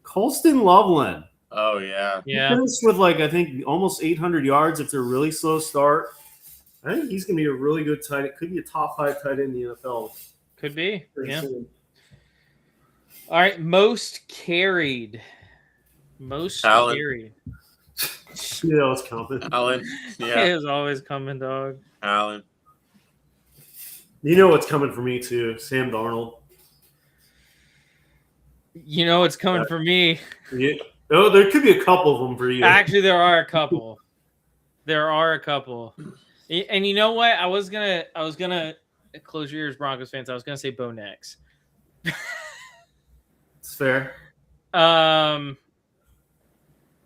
B: Colston Loveland.
C: Oh yeah.
A: Yeah.
B: He finished with like I think almost 800 yards after a really slow start. I think he's going to be a really good tight end. Could be a top 5 tight end in the NFL.
A: Could be. Yeah.
B: Soon.
A: All right. Most carried.
C: Allen.
A: Carried.
B: Yeah, that was coming.
C: Allen.
A: It
C: Yeah.
A: was always coming, dog.
C: Allen.
B: You know what's coming for me too? Sam Darnold.
A: You know what's coming for me.
B: Yeah. Oh, there could be a couple of them for you.
A: Actually, there are a couple. There are a couple. And you know what? I was gonna close your ears, Broncos fans. I was gonna say Bo Nix.
B: It's fair.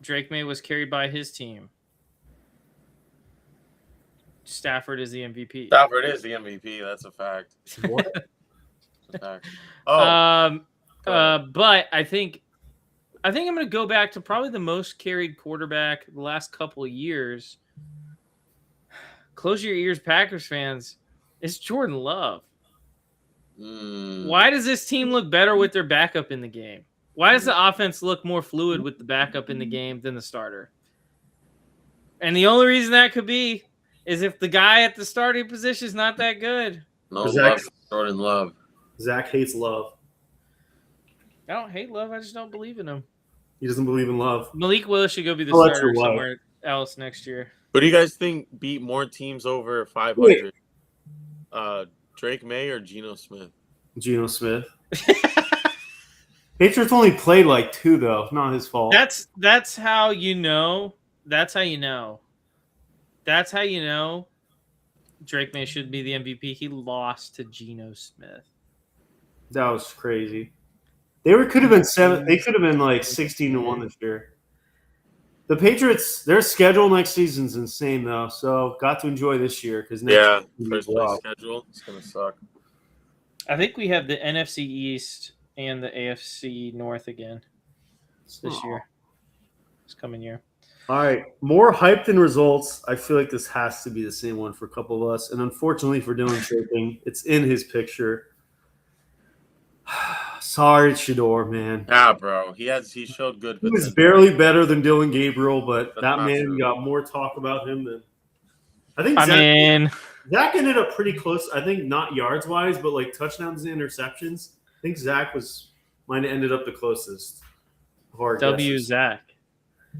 A: Drake May was carried by his team. Stafford is the MVP.
C: Stafford is the MVP. That's a fact.
B: What?
C: That's a fact. Oh,
A: But I think I'm going to go back to probably the most carried quarterback the last couple of years. Close your ears, Packers fans. It's Jordan Love. Why does this team look better with their backup in the game? Why does the offense look more fluid with the backup in the game than the starter? And the only reason that could be is if the guy at the starting position is not that good.
C: no
B: Zach-
C: love for Jordan Love.
B: Zach hates Love.
A: I don't hate Love. I just don't believe in him.
B: He doesn't believe in Love.
A: Malik Willis should go be the
B: Oh, that's
A: starter
B: your wife.
A: somewhere else next year.
C: Who do you guys think beat more teams over 500? Drake May or Geno Smith?
B: Geno Smith. Patriots only played like 2 though. Not his fault.
A: That's how you know. That's how you know. That's how you know Drake May should be the MVP. He lost to Geno Smith.
B: That was crazy. Could have been 7. They could have been like 16-1 this year. The Patriots, their schedule next season's insane though. So got to enjoy this year because
C: First place schedule. It's gonna suck.
A: I think we have the NFC East and the AFC North again this year. This coming year.
B: All right, more hype than results. I feel like this has to be the same one for a couple of us, and unfortunately for Dylan Shaping, it's in his picture. Sorry, Shador, man.
C: Yeah, bro. He showed good.
B: He was barely better than Dylan Gabriel, but
C: That's
B: that
C: not
B: man
C: true.
B: got more talk about him than I think. Zach ended up pretty close. I think not yards wise, but like touchdowns and interceptions. I think Zach might have ended up the closest. Of our
A: W Zach.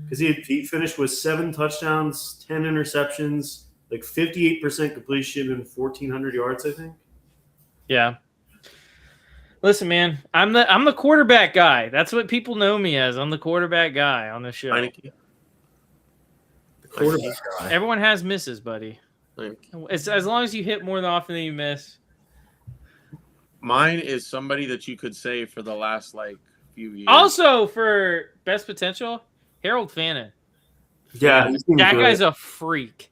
B: because he finished with 7 touchdowns, 10 interceptions, like 58% completion and 1,400 yards. I think.
A: Yeah. Listen, man, I'm the quarterback guy. That's what people know me as. I'm the quarterback guy on the show.
C: Heineke.
B: The quarterback guy.
A: Everyone has misses, buddy.
C: Heineke.
A: It's as long as you hit more often than you miss.
C: Mine is somebody that you could say for the last few years.
A: Also, for best potential, Harold Fannin.
B: Yeah,
A: That guy's a freak.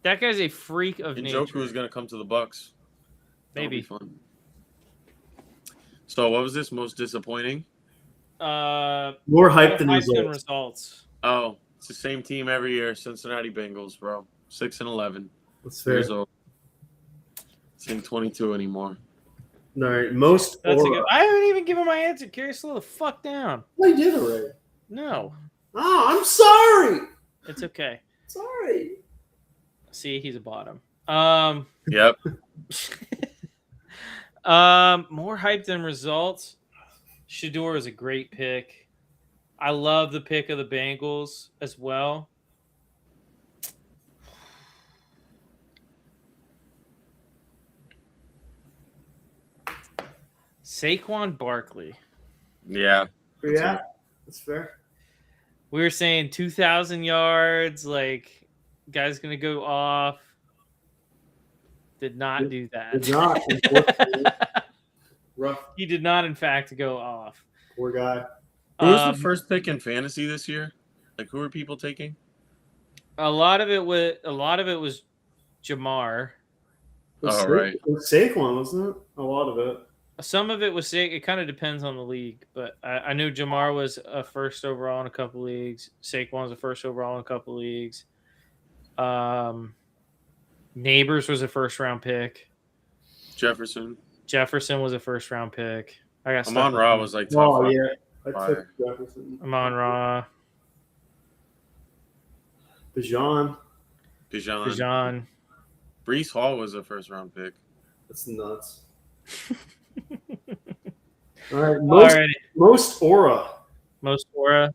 A: That guy's a freak of
C: and
A: nature.
C: Njoku is gonna come to the Bucks. That'll
A: Maybe.
C: be fun. So what was this most disappointing?
B: more hype than results.
A: results.
C: Oh, it's the same team every year. Cincinnati Bengals, bro. 6-11
B: That's fair.
C: years old. It's in 22 anymore.
B: All right, most.
A: That's a
B: aura.
A: good. I haven't even given my answer. Carry slow the fuck down.
B: I did already.
A: No,
B: Oh, I'm sorry.
A: it's okay.
B: Sorry.
A: See, he's a bottom.
C: Yep.
A: More hype than results. Shador is a great pick. I love the pick of the Bengals as well. Saquon Barkley.
C: Yeah.
B: Yeah, that's fair.
A: We were saying 2,000 yards, like guy's gonna go off. Did not do that.
B: Did not, unfortunately. Rough.
A: He did not, in fact, go off.
B: Poor guy.
C: Who was the first pick in fantasy this year? Like, who were people taking?
A: A lot of it was Jamar.
C: Oh, right.
B: It was Saquon, wasn't it? A lot of it.
A: Some of it was it kind of depends on the league, but I knew Jamar was a first overall in a couple leagues. Saquon was a first overall in a couple leagues. Neighbors was a first round pick.
C: Jefferson.
A: Jefferson was a first round pick. I got
C: Amon Ra was like top
B: Oh,
C: five.
B: yeah. I
C: Fire.
B: took Jefferson.
A: Amon Ra,
B: Bijan.
A: Bijan.
C: Brees Hall was a first round pick.
B: That's nuts. All right.
A: Alrighty.
B: Most aura.
A: Most Aura.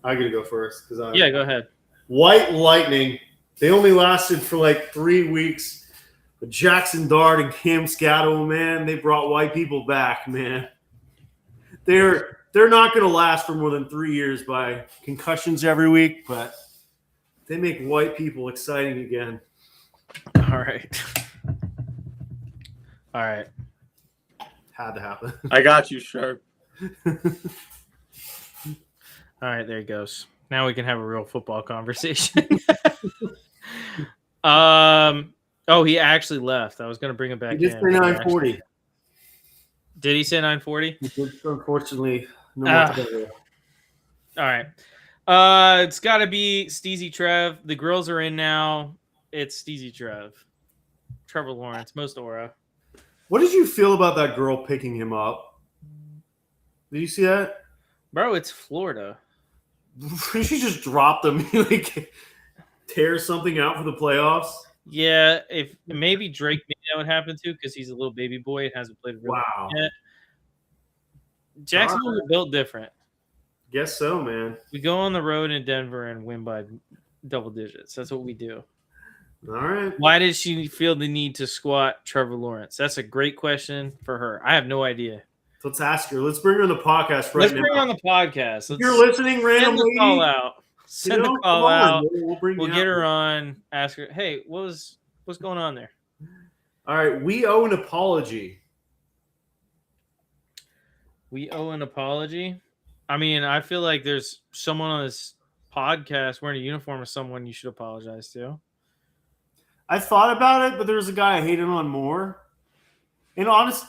B: I got to go first.
A: Yeah, go ahead.
B: White Lightning. They only lasted for like 3 weeks. But Jackson Dart and Cam Scatto, man, they brought white people back, man. They're not going to last for more than 3 years by concussions every week, but They make white people exciting again.
A: All right. All right.
B: Had to happen.
C: I got you, Sharp.
A: All right, there he goes. Now we can have a real football conversation. Oh, he actually left. I was going to bring him back
B: He just
A: in.
B: say 940.
A: Did he say 940?
B: Unfortunately, no
A: Ah.
B: more together.
A: All right. It's got to be Steezy Trev. The grills are in now. It's Steezy Trev. Trevor Lawrence, most aura.
B: What did you feel about that girl picking him up? Did you see that?
A: Bro, it's Florida.
B: She just dropped him. Like, tears something out for the playoffs.
A: Yeah, if maybe Drake knew that would happen too because he's a little baby boy and hasn't played really
B: Wow.
A: yet. Jacksonville is built different.
B: Guess so, man.
A: We go on the road in Denver and win by double digits. That's what we do.
B: All right.
A: Why did she feel the need to squat Trevor Lawrence? That's a great question for her. I have no idea.
B: Let's ask her. Let's bring her on the podcast right
A: Let's
B: now.
A: bring her on the podcast.
B: If you're listening,
A: Send
B: random
A: the
B: lady,
A: call out. Send the
B: come
A: call
B: on,
A: out.
B: We'll bring
A: We'll
B: you
A: get
B: out.
A: her on. Ask her, hey, what's going on there?
B: All right. We owe an apology.
A: We owe an apology. I mean, I feel like there's someone on this podcast wearing a uniform of someone you should apologize to.
B: I thought about it, but there's a guy I hated on more. And honest,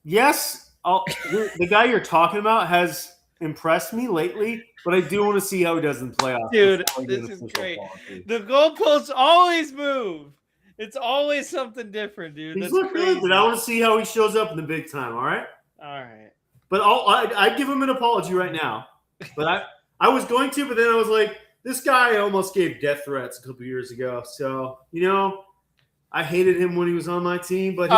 B: yes, the guy you're talking about has impressed me lately, but I do want to see how he does in the playoffs.
A: Dude,
B: before I give
A: this
B: an
A: is
B: official
A: great.
B: apology.
A: The goalposts always move. It's always something different, dude.
B: He's
A: That's
B: looked
A: crazy.
B: good, but I want to see how he shows up in the big time. All right,
A: All right.
B: but I'd give him an apology right now. But I was going to, but then I was like, this guy almost gave death threats a couple years ago. So I hated him when he was on my team, but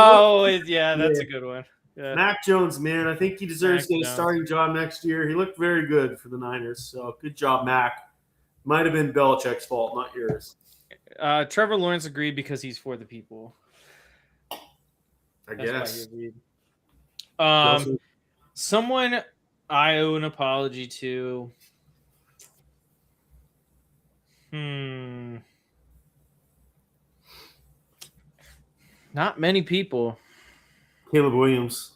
A: Yeah, that's a good one. Yeah.
B: Mac Jones, man, I think he deserves
A: Mac
B: to get a
A: Jones.
B: starting job next year. He looked very good for the Niners, so good job, Mac. Might have been Belichick's fault, not yours.
A: Trevor Lawrence agreed because he's for the people.
B: I
A: That's
B: guess.
A: why he agreed. Someone I owe an apology to. Not many people.
B: Caleb Williams.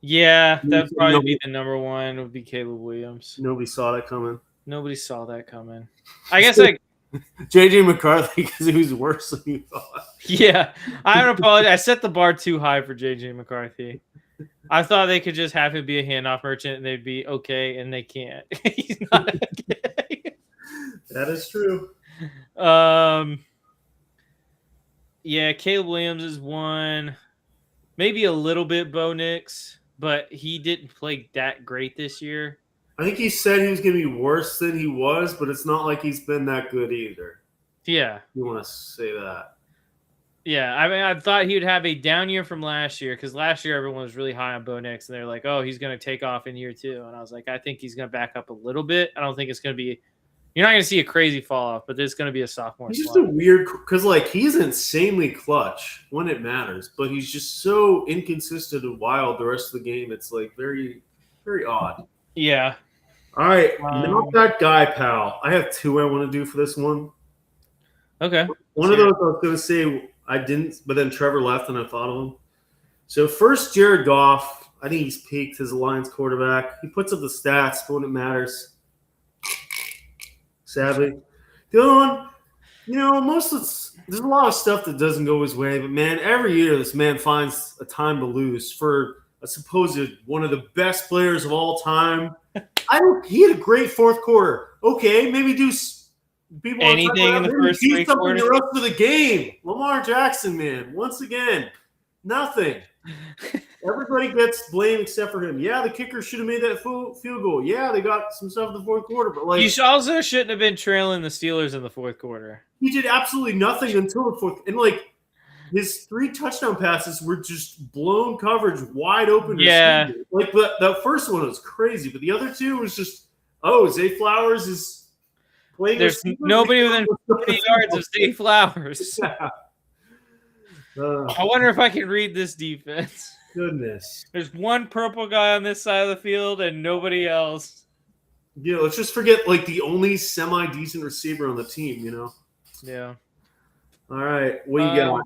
A: Yeah, that'd probably be the number one. Would be Caleb Williams.
B: Nobody saw that coming.
A: Nobody saw that coming. I guess
B: JJ McCarthy, because he was worse than you thought.
A: Yeah, I don't apologize. I set the bar too high for JJ McCarthy. I thought they could just have him be a handoff merchant and they'd be okay, and they can't. He's not okay.
B: That is true.
A: Yeah, Caleb Williams is one. Maybe a little bit Bo Nix, but he didn't play that great this year.
B: I think he said he was going to be worse than he was, but it's not like he's been that good either.
A: Yeah.
B: You want to say that?
A: Yeah, I mean, I thought he would have a down year from last year because last year everyone was really high on Bo Nix, and they're like, "Oh, he's going to take off in year 2." And I was like, "I think he's going to back up a little bit. I don't think it's going to be. You're not going to see a crazy fall off, but there's going to be a sophomore."
B: He's just
A: slump.
B: a weird because he's insanely clutch when it matters, but he's just so inconsistent and wild the rest of the game. It's like very, very odd.
A: Yeah.
B: All right, not that guy, pal. I have two I want to do for this one.
A: Okay.
B: One of those I was going to say I didn't, but then Trevor left and I thought of him. So first, Jared Goff. I think he's peaked as a Lions quarterback. He puts up the stats, but when it matters, sadly. The other one, there's a lot of stuff that doesn't go his way, but man, every year this man finds a time to lose for a supposed one of the best players of all time. He had a great fourth quarter. Okay, maybe do people
A: anything in the first three quarters.
B: The rest of the game. Lamar Jackson, man, once again, nothing. Everybody gets blame except for him. Yeah, the kicker should have made that field goal. Yeah, they got some stuff in the fourth quarter, but
A: You also shouldn't have been trailing the Steelers in the fourth quarter.
B: He did absolutely nothing until the fourth. And his 3 touchdown passes were just blown coverage, wide open.
A: Yeah.
B: The first one was crazy, but the other 2 was just, Zay Flowers is playing.
A: There's nobody within 50 yards of Zay Flowers.
B: Yeah.
A: I wonder if I can read this defense.
B: Goodness.
A: There's one purple guy on this side of the field and nobody else.
B: let's just forget like the only semi-decent receiver on the team.
A: Yeah.
B: All right, what do you got?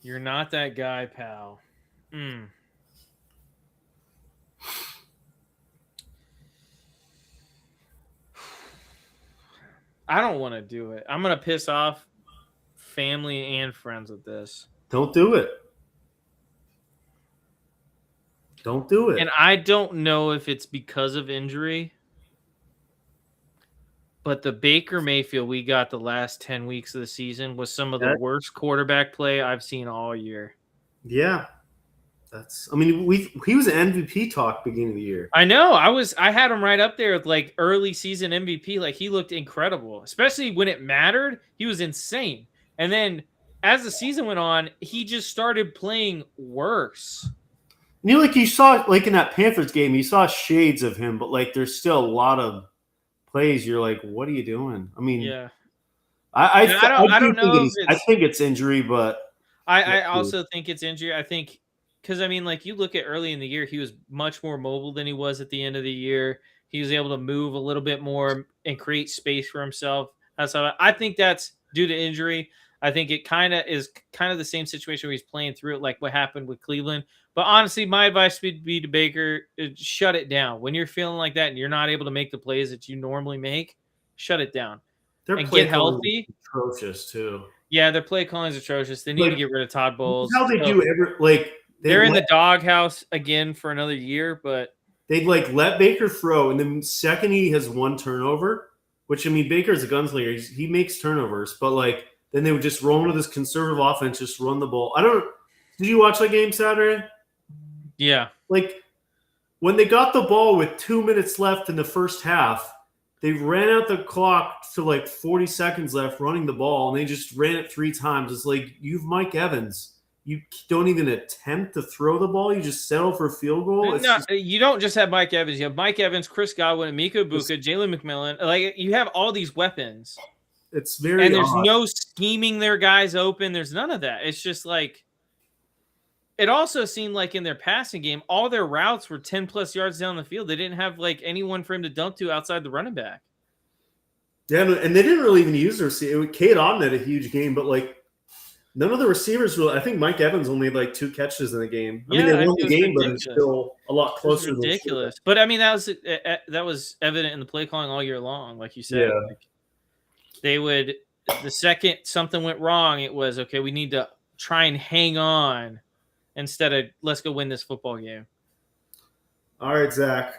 A: You're not that guy, pal. I don't want to do it. I'm going to piss off family and friends with this.
B: Don't do it. Don't do it.
A: And I don't know if it's because of injury, but the Baker Mayfield we got the last 10 weeks of the season was some of the worst quarterback play I've seen all year.
B: Yeah. He was an MVP talk beginning of the year.
A: I know. I had him right up there with like early season MVP. Like he looked incredible, especially when it mattered. He was insane. And then as the season went on, he just started playing worse.
B: Like you saw, like in that Panthers game, you saw shades of him, but like there's still a lot of plays. You're like, what are you doing? I mean,
A: yeah.
B: I don't know. I think it's injury, but
A: I also think it's injury. I think. Because, I mean, like, you look at early in the year, he was much more mobile than he was at the end of the year. He was able to move a little bit more and create space for himself. I think that's due to injury. I think it is the same situation where he's playing through it, like what happened with Cleveland. But honestly, my advice would be to Baker, shut it down. When you're feeling like that and you're not able to make the plays that you normally make, shut it down. And get healthy.
B: Atrocious, too.
A: Yeah, their play calling is atrocious. They need to get rid of Todd Bowles.
B: How they do
A: they're in the doghouse again for another year, but
B: they'd let Baker throw, and then second he has one turnover, which I mean Baker's a gunslinger. He makes turnovers, but then they would just roll into this conservative offense, just run the ball. Did you watch that game Saturday?
A: Yeah.
B: When they got the ball with 2 minutes left in the first half, they ran out the clock to 40 seconds left running the ball, and they just ran it 3 times. It's like, you've Mike Evans. You don't even attempt to throw the ball. You just settle for a field goal.
A: You don't just have Mike Evans. You have Mike Evans, Chris Godwin, Miko Buka, Jalen McMillan. You have all these weapons.
B: It's very
A: and there's
B: odd.
A: No scheming their guys open. There's none of that. It's just it also seemed like in their passing game, all their routes were 10-plus yards down the field. They didn't have anyone for him to dunk to outside the running back.
B: Yeah, and they didn't really even use their receiver. Cade Otton had a huge game, but none of the receivers really. I think Mike Evans only had 2 catches in the game. I mean, they won the game, but it's still a lot closer.
A: It's ridiculous. But I mean, that was evident in the play calling all year long, like you said.
B: Yeah.
A: They would, the second something went wrong, it was okay. We need to try and hang on instead of let's go win this football game.
B: All right, Zach.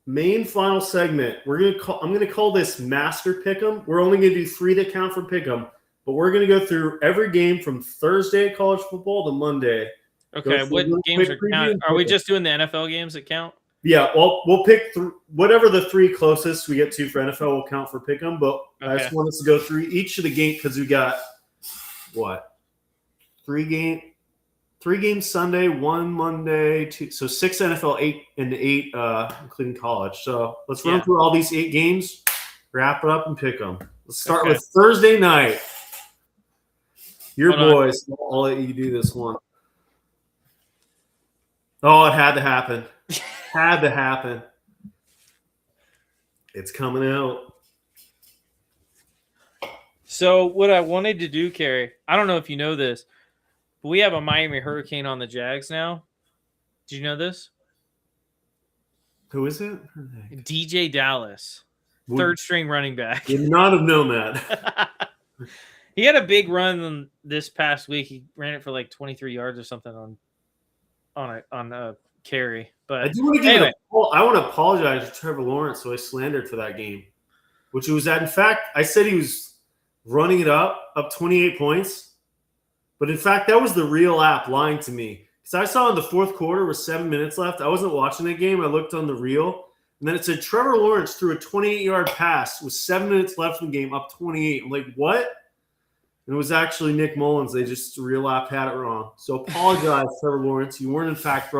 B: Main final segment. I'm gonna call this Master Pick'em. We're only gonna do 3 that count for Pick'em. But we're going to go through every game from Thursday college football to Monday.
A: Okay, what games are counting? Are we just doing the NFL games that count?
B: Yeah, well, we'll pick whatever the 3 closest we get to for NFL will count for pick 'em. But I just want us to go through each of the games because we got, 3 games Sunday, 1 Monday, 2. So 6 NFL, 8 and 8 including college. So let's run through all these 8 games, wrap it up, and pick them. Let's start with Thursday night. Your boys, I'll let you do this one. Oh, it had to happen. Had to happen. It's coming out.
A: So what I wanted to do, Kerry, I don't know if you know this, but we have a Miami Hurricane on the Jags now. Did you know this?
B: Who is it?
A: DJ Dallas, third string running back.
B: Would not have known that.
A: He had a big run this past week. He ran it for 23 yards or something on a carry. But
B: I do want to I want to apologize to Trevor Lawrence, who I slandered for that game, which was that. In fact, I said he was running it up 28 points, but in fact, that was the real app lying to me because I saw in the fourth quarter with 7 minutes left. I wasn't watching the game. I looked on the reel, and then it said Trevor Lawrence threw a 28-yard pass with 7 minutes left in the game, up 28. I'm like, what? And it was actually Nick Mullins. They just real app had it wrong. So apologize, Trevor Lawrence. You weren't in fact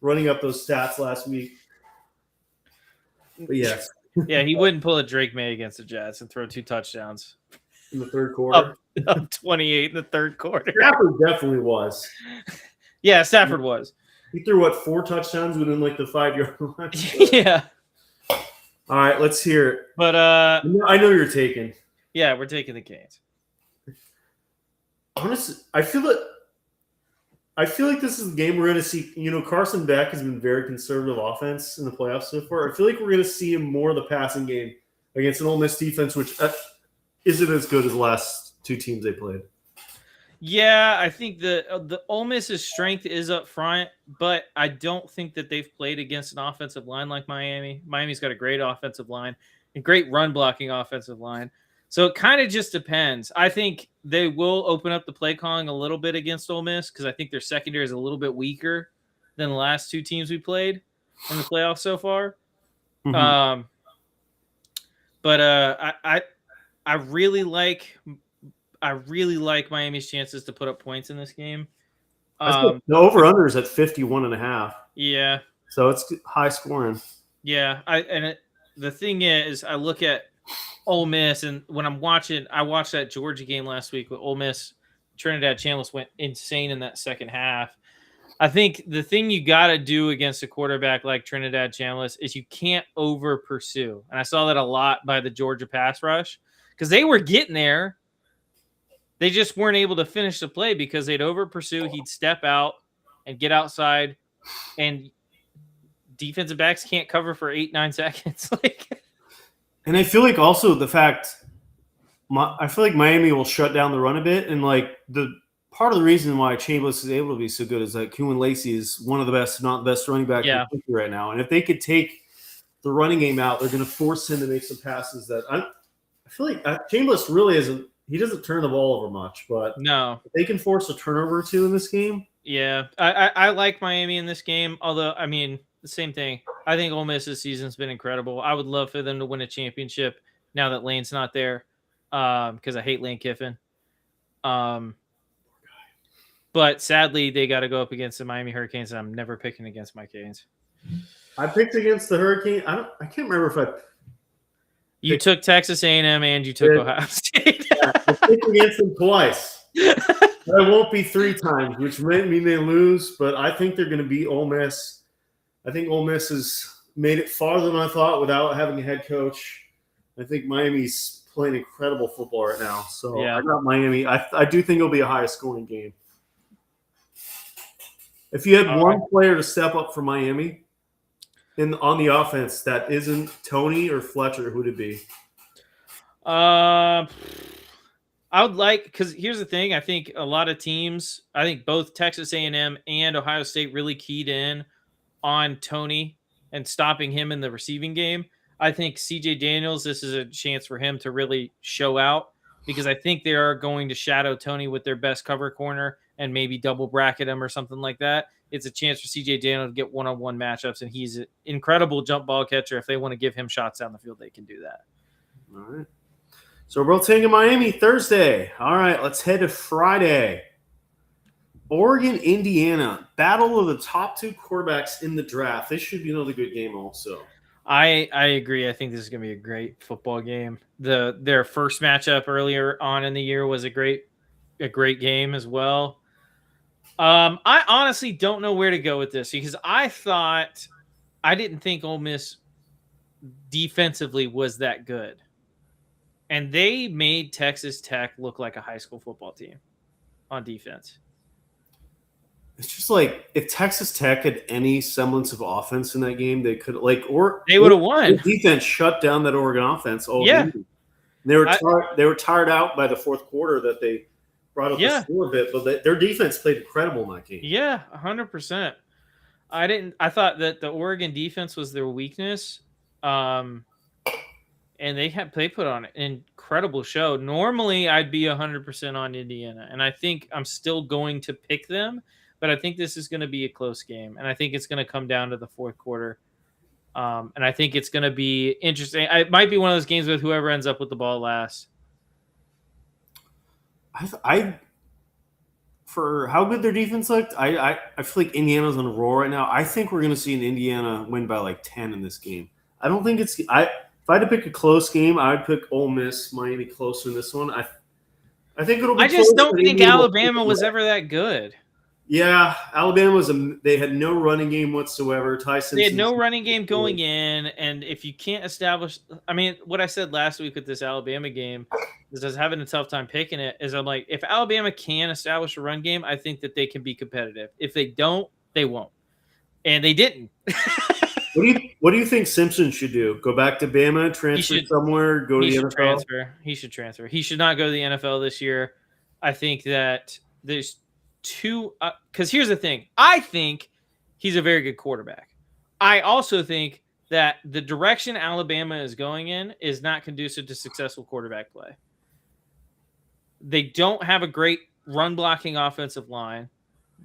B: running up those stats last week. But yes.
A: Yeah, he wouldn't pull a Drake May against the Jets and throw 2 touchdowns
B: in the third quarter.
A: Up 28 in the third quarter.
B: Stafford definitely was.
A: Yeah, Stafford was.
B: He threw 4 touchdowns within the 5-yard line.
A: Yeah.
B: All right, let's hear it.
A: But
B: I know you're taking.
A: yeah, we're taking the Canes.
B: Honestly, I feel like this is the game we're going to see. Carson Beck has been very conservative offense in the playoffs so far. I feel like we're going to see him more of the passing game against an Ole Miss defense, which isn't as good as the last two teams they played.
A: Yeah, I think the Ole Miss's strength is up front, but I don't think that they've played against an offensive line like Miami. Miami's got a great offensive line, a great run blocking offensive line. So it kind of just depends. I think they will open up the play calling a little bit against Ole Miss because I think their secondary is a little bit weaker than the last two teams we played in the playoffs so far.
B: Mm-hmm.
A: But I really like Miami's chances to put up points in this game.
B: The over-under is at 51.5.
A: Yeah.
B: So it's high scoring.
A: Yeah. The thing is, I look at Ole Miss, and when I watched that Georgia game last week with Ole Miss. Trinidad Chambliss went insane in that second half. I think the thing you got to do against a quarterback like Trinidad Chambliss is you can't over pursue. And I saw that a lot by the Georgia pass rush because they were getting there. They just weren't able to finish the play because they'd over pursue. He'd step out and get outside, and defensive backs can't cover for 8-9 seconds.
B: And I feel like also the fact I feel like Miami will shut down the run a bit, and like the part of the reason why Chambliss is able to be so good is that Kuhn Lacey is one of the best, if not the best running back in the country right now. And if they could take the running game out, they're going to force him to make some passes that I feel like Chambliss really isn't. He doesn't turn the ball over much, but
A: no,
B: if they can force a turnover or two in this game.
A: Yeah, I like Miami in this game. Although, I mean, the same thing. I think Ole Miss's season's been incredible. I would love for them to win a championship now that Lane's not there, because I hate Lane Kiffin. But sadly, they got to go up against the Miami Hurricanes, and I'm never picking against my Canes.
B: I picked against the Hurricane. I can't remember if
A: you took Texas A&M and you took Ohio State.
B: Yeah, I picked against them twice. That won't be 3 times, which might mean they lose, but I think they're going to beat Ole Miss. I think Ole Miss has made it farther than I thought without having a head coach. I think Miami's playing incredible football right now. So yeah. I got Miami. I do think it'll be a high scoring game. If you had one player to step up for Miami on the offense that isn't Tony or Fletcher, who'd it be?
A: I would like, because here's the thing. I think a lot of teams, I think both Texas A&M and Ohio State really keyed in on Tony and stopping him in the receiving game. I think CJ Daniels, this is a chance for him to really show out, because I think they are going to shadow Tony with their best cover corner and maybe double bracket him or something like that. It's a chance for CJ Daniels to get one-on-one matchups, and he's an incredible jump ball catcher. If they want to give him shots down the field, they can do that.
B: All right. So we're both taking Miami Thursday. All right, let's head to Friday. Oregon, Indiana. Battle of the top 2 quarterbacks in the draft. This should be another good game also.
A: I agree. I think this is going to be a great football game. Their first matchup earlier on in the year was a great game as well. I honestly don't know where to go with this, because I didn't think Ole Miss defensively was that good. And they made Texas Tech look like a high school football team on defense.
B: It's just like, if Texas Tech had any semblance of offense in that game, they could
A: they would have won.
B: The defense shut down that Oregon offense. They were tired out by the fourth quarter that they brought up the score a bit, but their defense played incredible in that game.
A: Yeah, 100%. I thought that the Oregon defense was their weakness. And they put on an incredible show. Normally, I'd be 100% on Indiana, and I think I'm still going to pick them, but I think this is going to be a close game, and I think it's going to come down to the fourth quarter. And I think it's going to be interesting. It might be one of those games with whoever ends up with the ball last.
B: For how good their defense looked, I feel like Indiana's on a roll right now. I think we're going to see an Indiana win by like 10 in this game. I don't think it's – if I had to pick a close game, I would pick Ole Miss, Miami closer in this one. I think it'll be.
A: I just don't think Alabama was ever that good.
B: Yeah, Alabama they had no running game whatsoever. Tyson.
A: They had no running game going in, and if you can't establish, I mean, what I said last week with this Alabama game is I was having a tough time picking it. Is I'm like, if Alabama can establish a run game, I think that they can be competitive. If they don't, they won't, and they didn't.
B: What do you think Simpson should do? Go back to Bama, transfer somewhere, go to the NFL?
A: He should transfer. He should not go to the NFL this year. I think that there's two because here's the thing. I think he's a very good quarterback. I also think that the direction Alabama is going in is not conducive to successful quarterback play. They don't have a great run blocking offensive line.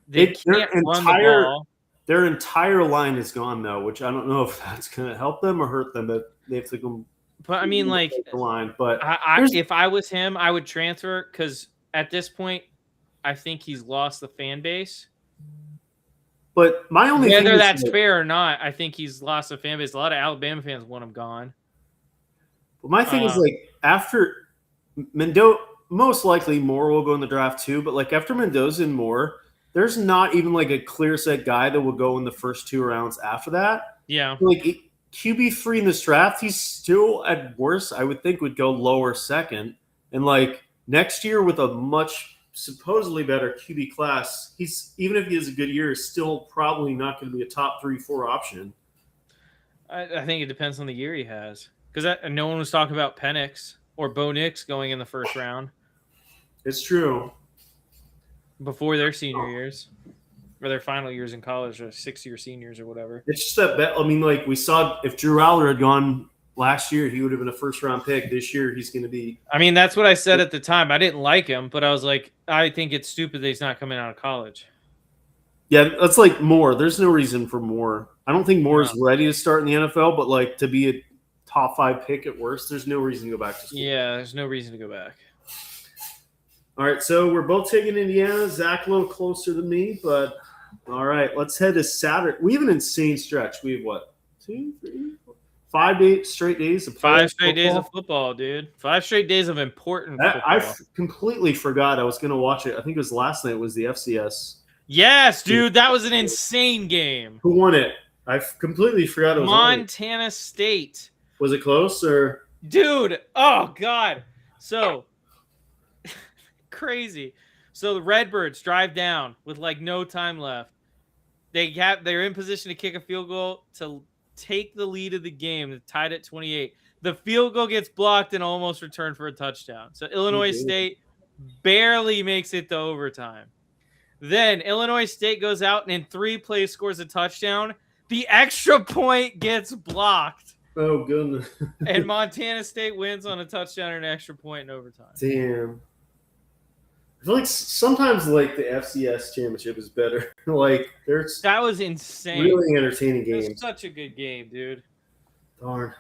A: They can't run the ball.
B: Their entire line is gone though, which I don't know if that's going to help them or hurt them. But they have to go.
A: But I mean, like
B: the line. But
A: if I was him, I would transfer because at this point, I think he's lost the fan base.
B: But my only
A: whether that's fair or not, I think he's lost the fan base. A lot of Alabama fans want him gone.
B: But my thing is like after Mendoza, most likely Moore will go in the draft too. But like after Mendoza and Moore, there's not even like a clear set guy that will go in the first 2 rounds after that.
A: Yeah,
B: like QB3 in this draft, he's still at worst, I would think, would go lower second. And like next year with a much supposedly better QB class, he's even if he has a good year, is still probably not going to be a top 3-4 option.
A: I think it depends on the year he has because no one was talking about Penix or Bo Nix going in the first round.
B: It's true.
A: Before their senior years or their final years in college or 6-year seniors or whatever.
B: It's just that bet. I mean, like we saw if Drew Aller had gone last year, he would have been a first-round pick. This year, he's going to be.
A: I mean, that's what I said at the time. I didn't like him, but I was like, I think it's stupid that he's not coming out of college.
B: Yeah, that's like Moore. There's no reason for Moore. I don't think Moore is ready to start in the NFL, but like to be a top 5 pick at worst, there's no reason to go back to school.
A: Yeah, there's no reason to go back.
B: All right, so we're both taking Indiana. Zach a little closer than me, but all right, let's head to Saturday. We have an insane stretch. We have what? 2, 3, 4, 5 straight days of
A: 5 straight days of football, dude. 5 straight days of important football.
B: I completely forgot I was going to watch it. I think it was last night was the FCS.
A: Yes, dude, that was an insane game.
B: Who won it? I completely forgot it was
A: Montana State.
B: Was it close or?
A: Dude, oh God. So crazy. So the Redbirds drive down with like no time left. They're in position to kick a field goal to take the lead of the game, tied at 28. The field goal gets blocked and almost returned for a touchdown. So Illinois State barely makes it to overtime. Then Illinois State goes out and in 3 plays scores a touchdown. The extra point gets blocked.
B: Oh, goodness.
A: And Montana State wins on a touchdown and an extra point in overtime.
B: Damn. I feel like sometimes like the FCS championship is better. Like
A: that was insane.
B: Really entertaining games.
A: It was such a good game, dude.
B: Darn.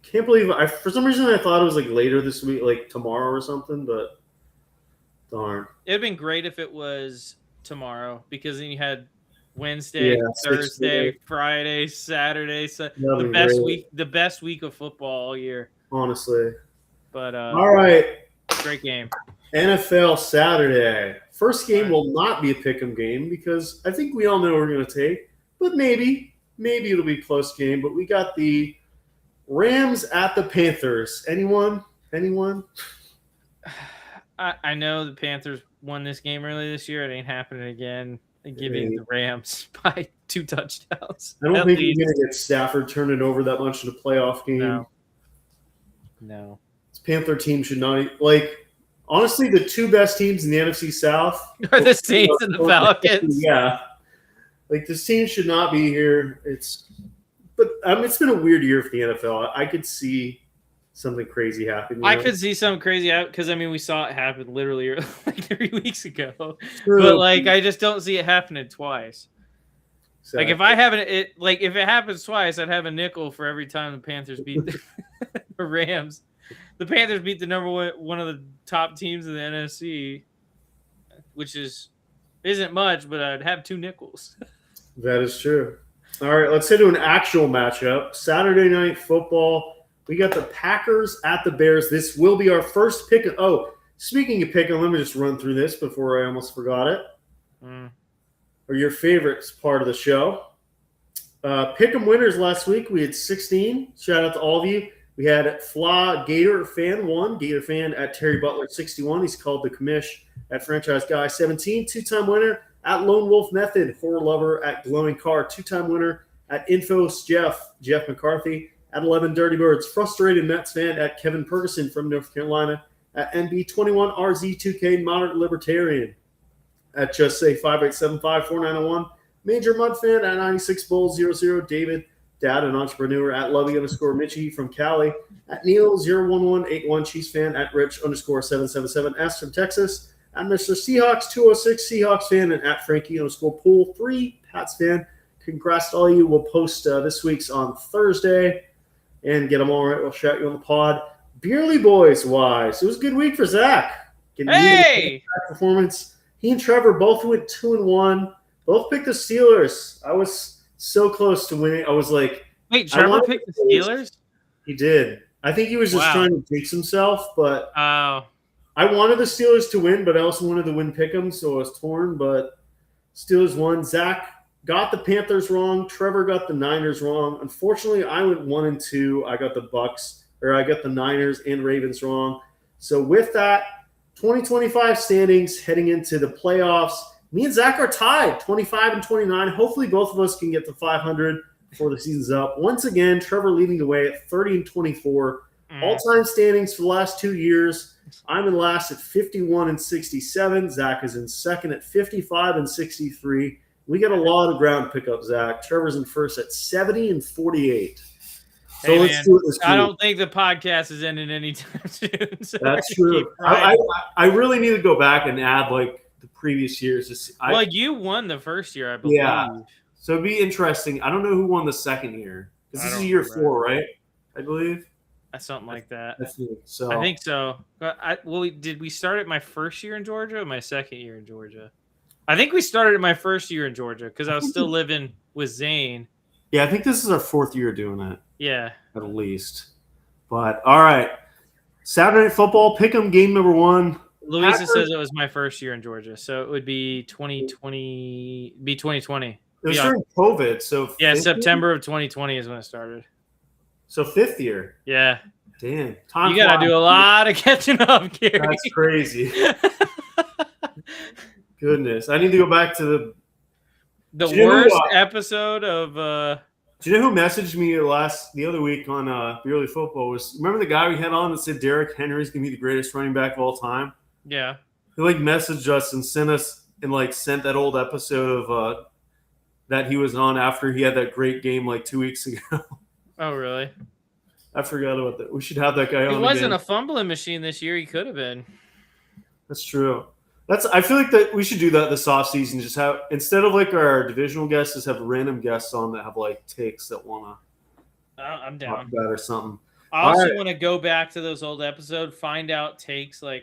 B: Can't believe for some reason I thought it was like later this week, like tomorrow or something, but darn.
A: It'd been great if it was tomorrow because then you had Wednesday, Thursday, Friday, Saturday. So the best week of football all year.
B: Honestly.
A: But
B: all right.
A: Great game.
B: NFL Saturday. First game will not be a pick'em game because I think we all know we're going to take, but maybe it'll be a close game. But we got the Rams at the Panthers. Anyone?
A: I know the Panthers won this game early this year. It ain't happening again. Giving the Rams by 2 touchdowns.
B: I don't think you're going to get Stafford turning over that much in a playoff game.
A: No.
B: This Panther team should not like. Honestly, the 2 best teams in the NFC South
A: are the Saints and the Falcons.
B: Yeah, like this team should not be here. It's been a weird year for the NFL. I could see something crazy happening.
A: I could see something crazy out because I mean we saw it happen literally like 3 weeks ago.
B: True.
A: But like I just don't see it happening twice. Exactly. Like if it happens twice, I'd have a nickel for every time the Panthers beat the Rams. The Panthers beat the number one of the top teams in the NFC, which isn't much, but I'd have 2 nickels.
B: That is true. All right, let's head to an actual matchup. Saturday night football. We got the Packers at the Bears. This will be our first pick. Oh, speaking of picking, let me just run through this before I almost forgot it. or your favorite part of the show. Pick 'em winners last week. We had 16. Shout out to all of you. We had Flaw Gator Fan 1, Gator Fan at Terry Butler 61. He's called the commish at Franchise Guy 17. Two-time winner at Lone Wolf Method. Horror Lover at Glowing Car. Two-time winner at Infos Jeff McCarthy at 11. Dirty Birds. Frustrated Mets fan at Kevin Ferguson from North Carolina at NB21. RZ2K Moderate Libertarian at Just Say 58754901. Major Mud fan at 96 Bulls 00. David Dad, an entrepreneur at Lovey_Mitchie from Cali, at Neil01181 Chiefs fan, at Rich_777S from Texas, at Mr. Seahawks 206 Seahawks fan, and at Frankie_Pool 3 Pats fan. Congrats to all you. We'll post this week's on Thursday and get them all right. We'll shout you on the pod. Beerly Boys wise, it was a good week for Zach.
A: Hey!
B: Performance. He and Trevor both went 2-1. Both picked the Steelers. I was so close to winning. I was like,
A: wait, Trevor picked the Steelers?
B: He did. I think he was just trying to jinx himself, but I wanted the Steelers to win, but I also wanted to win pick'em, so I was torn. But Steelers won. Zach got the Panthers wrong. Trevor got the Niners wrong. Unfortunately, I went 1-2. I got the Niners and Ravens wrong. So with that, 2025 standings heading into the playoffs. Me and Zach are tied, 25-29. Hopefully, both of us can get to 500 before the season's up. Once again, Trevor leading the way at 30-24. All-time standings for the last 2 years. I'm in last at 51-67. Zach is in second at 55-63. We got a lot of ground to pick up, Zach. Trevor's in first at 70-48. So
A: hey,
B: let's
A: man,
B: do it this week.
A: I don't think the podcast is ending anytime soon. So
B: that's true. I really need to go back and add like the previous years.
A: Well, you won the first year, I believe.
B: Yeah. So it'd be interesting. I don't know who won the second year. Because this is year 4, right? I believe.
A: Something like that.
B: I think so.
A: Did we start at my first year in Georgia or my second year in Georgia? I think we started at my first year in Georgia because I was still living with Zane.
B: Yeah, I think this is our 4th year doing it.
A: Yeah. At
B: least. But, all right. Saturday Night Football, pick'em game number 1.
A: Louisa says it was my first year in Georgia, so it would be 2020. It
B: was during COVID, so
A: yeah, September of 2020 is when it started.
B: So 5th year.
A: Yeah.
B: Damn.
A: You got to do a lot of catching up, Gary.
B: That's crazy. Goodness. I need to go back to
A: the worst episode of
B: Do you know who messaged me the other week on Beerly Football? Remember the guy we had on that said Derrick Henry's gonna be the greatest running back of all time?
A: Yeah.
B: He messaged us and sent that old episode of that he was on after he had that great game 2 weeks ago.
A: Oh, really?
B: I forgot about that. We should have that guy on.
A: He wasn't a fumbling machine this year. He could have been.
B: That's true. I feel like that we should do that this offseason. Just have, instead of our divisional guests, just have random guests on that have takes that want to
A: I'm down.
B: talk about or something.
A: I also want to go back to those old episodes, find out takes we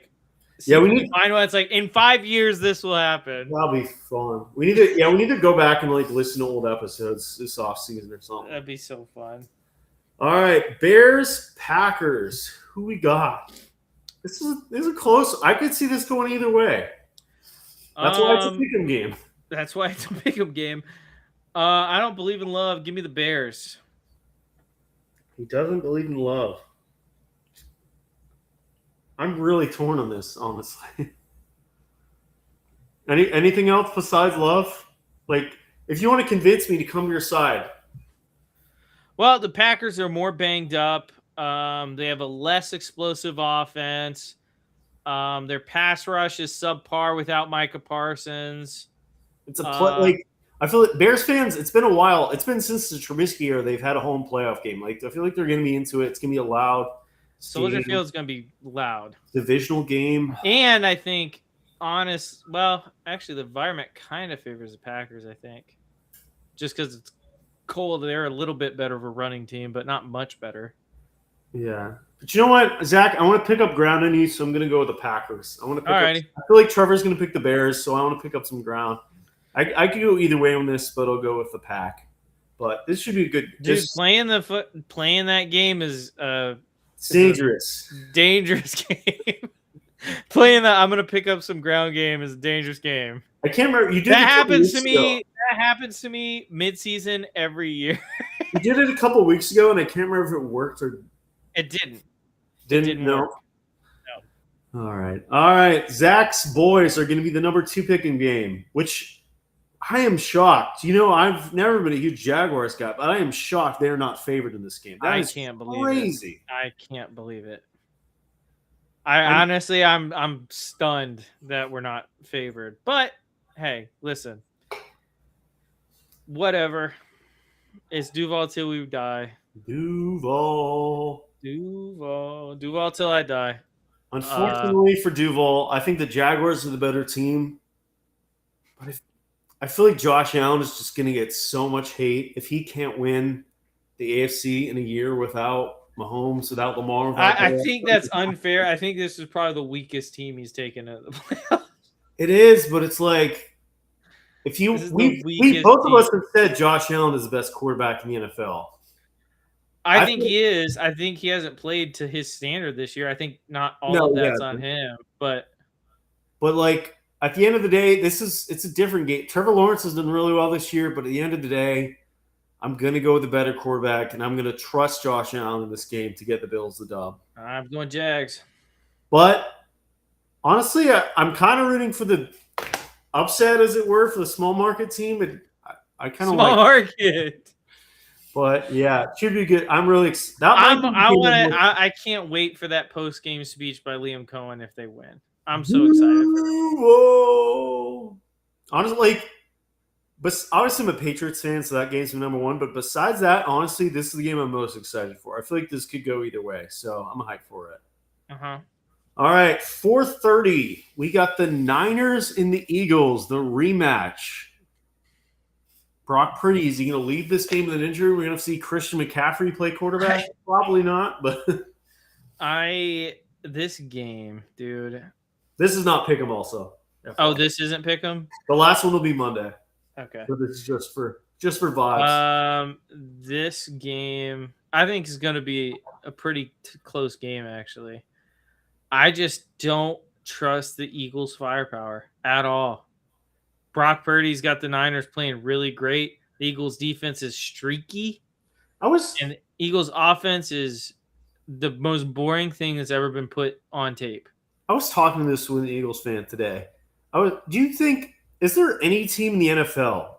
A: need to find one. It's in 5 years this will happen.
B: That'll be fun. We need to go back and listen to old episodes this offseason or something.
A: That'd be so fun.
B: All right, Bears Packers. Who we got? This is a close. I could see this going either way. That's why it's a pick'em game.
A: That's why it's a pick'em game. I don't believe in love. Give me the Bears.
B: He doesn't believe in love. I'm really torn on this, honestly. Anything else besides love? If you want to convince me to come to your side.
A: Well, the Packers are more banged up. They have a less explosive offense. Their pass rush is subpar without Micah Parsons.
B: It's a I feel like Bears fans. It's been a while. It's been since the Trubisky era they've had a home playoff game. I feel like they're going to be into it. It's going to be a loud.
A: Soldier Field's going to be loud.
B: Divisional game,
A: and I think the environment kind of favors the Packers. I think just because it's cold, they're a little bit better of a running team, but not much better.
B: Yeah. But you know what, Zach? I want to pick up ground on you, so I'm going to go with the Packers. I feel like Trevor's going to pick the Bears, so I want to pick up some ground. I could go either way on this, but I'll go with the Pack. But this should be a good.
A: Dude, playing that game is
B: it's dangerous.
A: Dangerous game. Playing that, I'm gonna pick up some ground game is a dangerous game.
B: I can't remember. You did
A: That
B: it a couple
A: happens to
B: weeks
A: me.
B: ago.
A: That happens to me mid-season every year.
B: You did it a couple weeks ago, and I can't remember if it worked or
A: It didn't.
B: didn't. No.
A: work.
B: All right. Zach's boys are going to be the number 2 pick in game, which I am shocked. You know, I've never been a huge Jaguars guy, but I am shocked they're not favored in this game. That
A: I
B: is
A: can't believe
B: crazy.
A: it. I can't believe it. Honestly, I'm stunned that we're not favored. But hey, listen. Whatever. It's Duval till we die.
B: Duval
A: till I die.
B: Unfortunately for Duval, I think the Jaguars are the better team. But I feel like Josh Allen is just going to get so much hate if he can't win the AFC in a year without Mahomes, without Lamar.
A: I think that's unfair. I think this is probably the weakest team he's taken to the playoffs.
B: It is, but it's like if you we both of us have said Josh Allen is the best quarterback in the NFL.
A: I think he is. I think he hasn't played to his standard this year. I think not all of that's on him, but
B: like at the end of the day, it's a different game. Trevor Lawrence has done really well this year, but at the end of the day, I'm going to go with the better quarterback, and I'm going to trust Josh Allen in this game to get the Bills the dub.
A: I'm going Jags.
B: But honestly, I'm kind of rooting for the upset, as it were, for the small market team. I kind of like
A: market.
B: But yeah, it should be good. I'm really excited.
A: I can't wait for that post game speech by Liam Cohen if they win. I'm so excited.
B: Whoa! Honestly, but obviously I'm a Patriots fan, so that game's my number 1. But besides that, honestly, this is the game I'm most excited for. I feel like this could go either way, so I'm hyped for it. All right, 4:30. We got the Niners and the Eagles, the rematch. Brock Purdy, is he going to leave this game with an injury? We're going to see Christian McCaffrey play quarterback? Probably not, but
A: this game, dude.
B: This is not Pick'em also.
A: Oh, this isn't Pick'em?
B: The last one will be Monday.
A: Okay.
B: So this is just for vibes.
A: This game I think is going to be a pretty close game, actually. I just don't trust the Eagles' firepower at all. Brock Purdy's got the Niners playing really great. The Eagles' defense is streaky. And the Eagles' offense is the most boring thing that's ever been put on tape.
B: I was talking to this with an Eagles fan today. Do you think, is there any team in the NFL?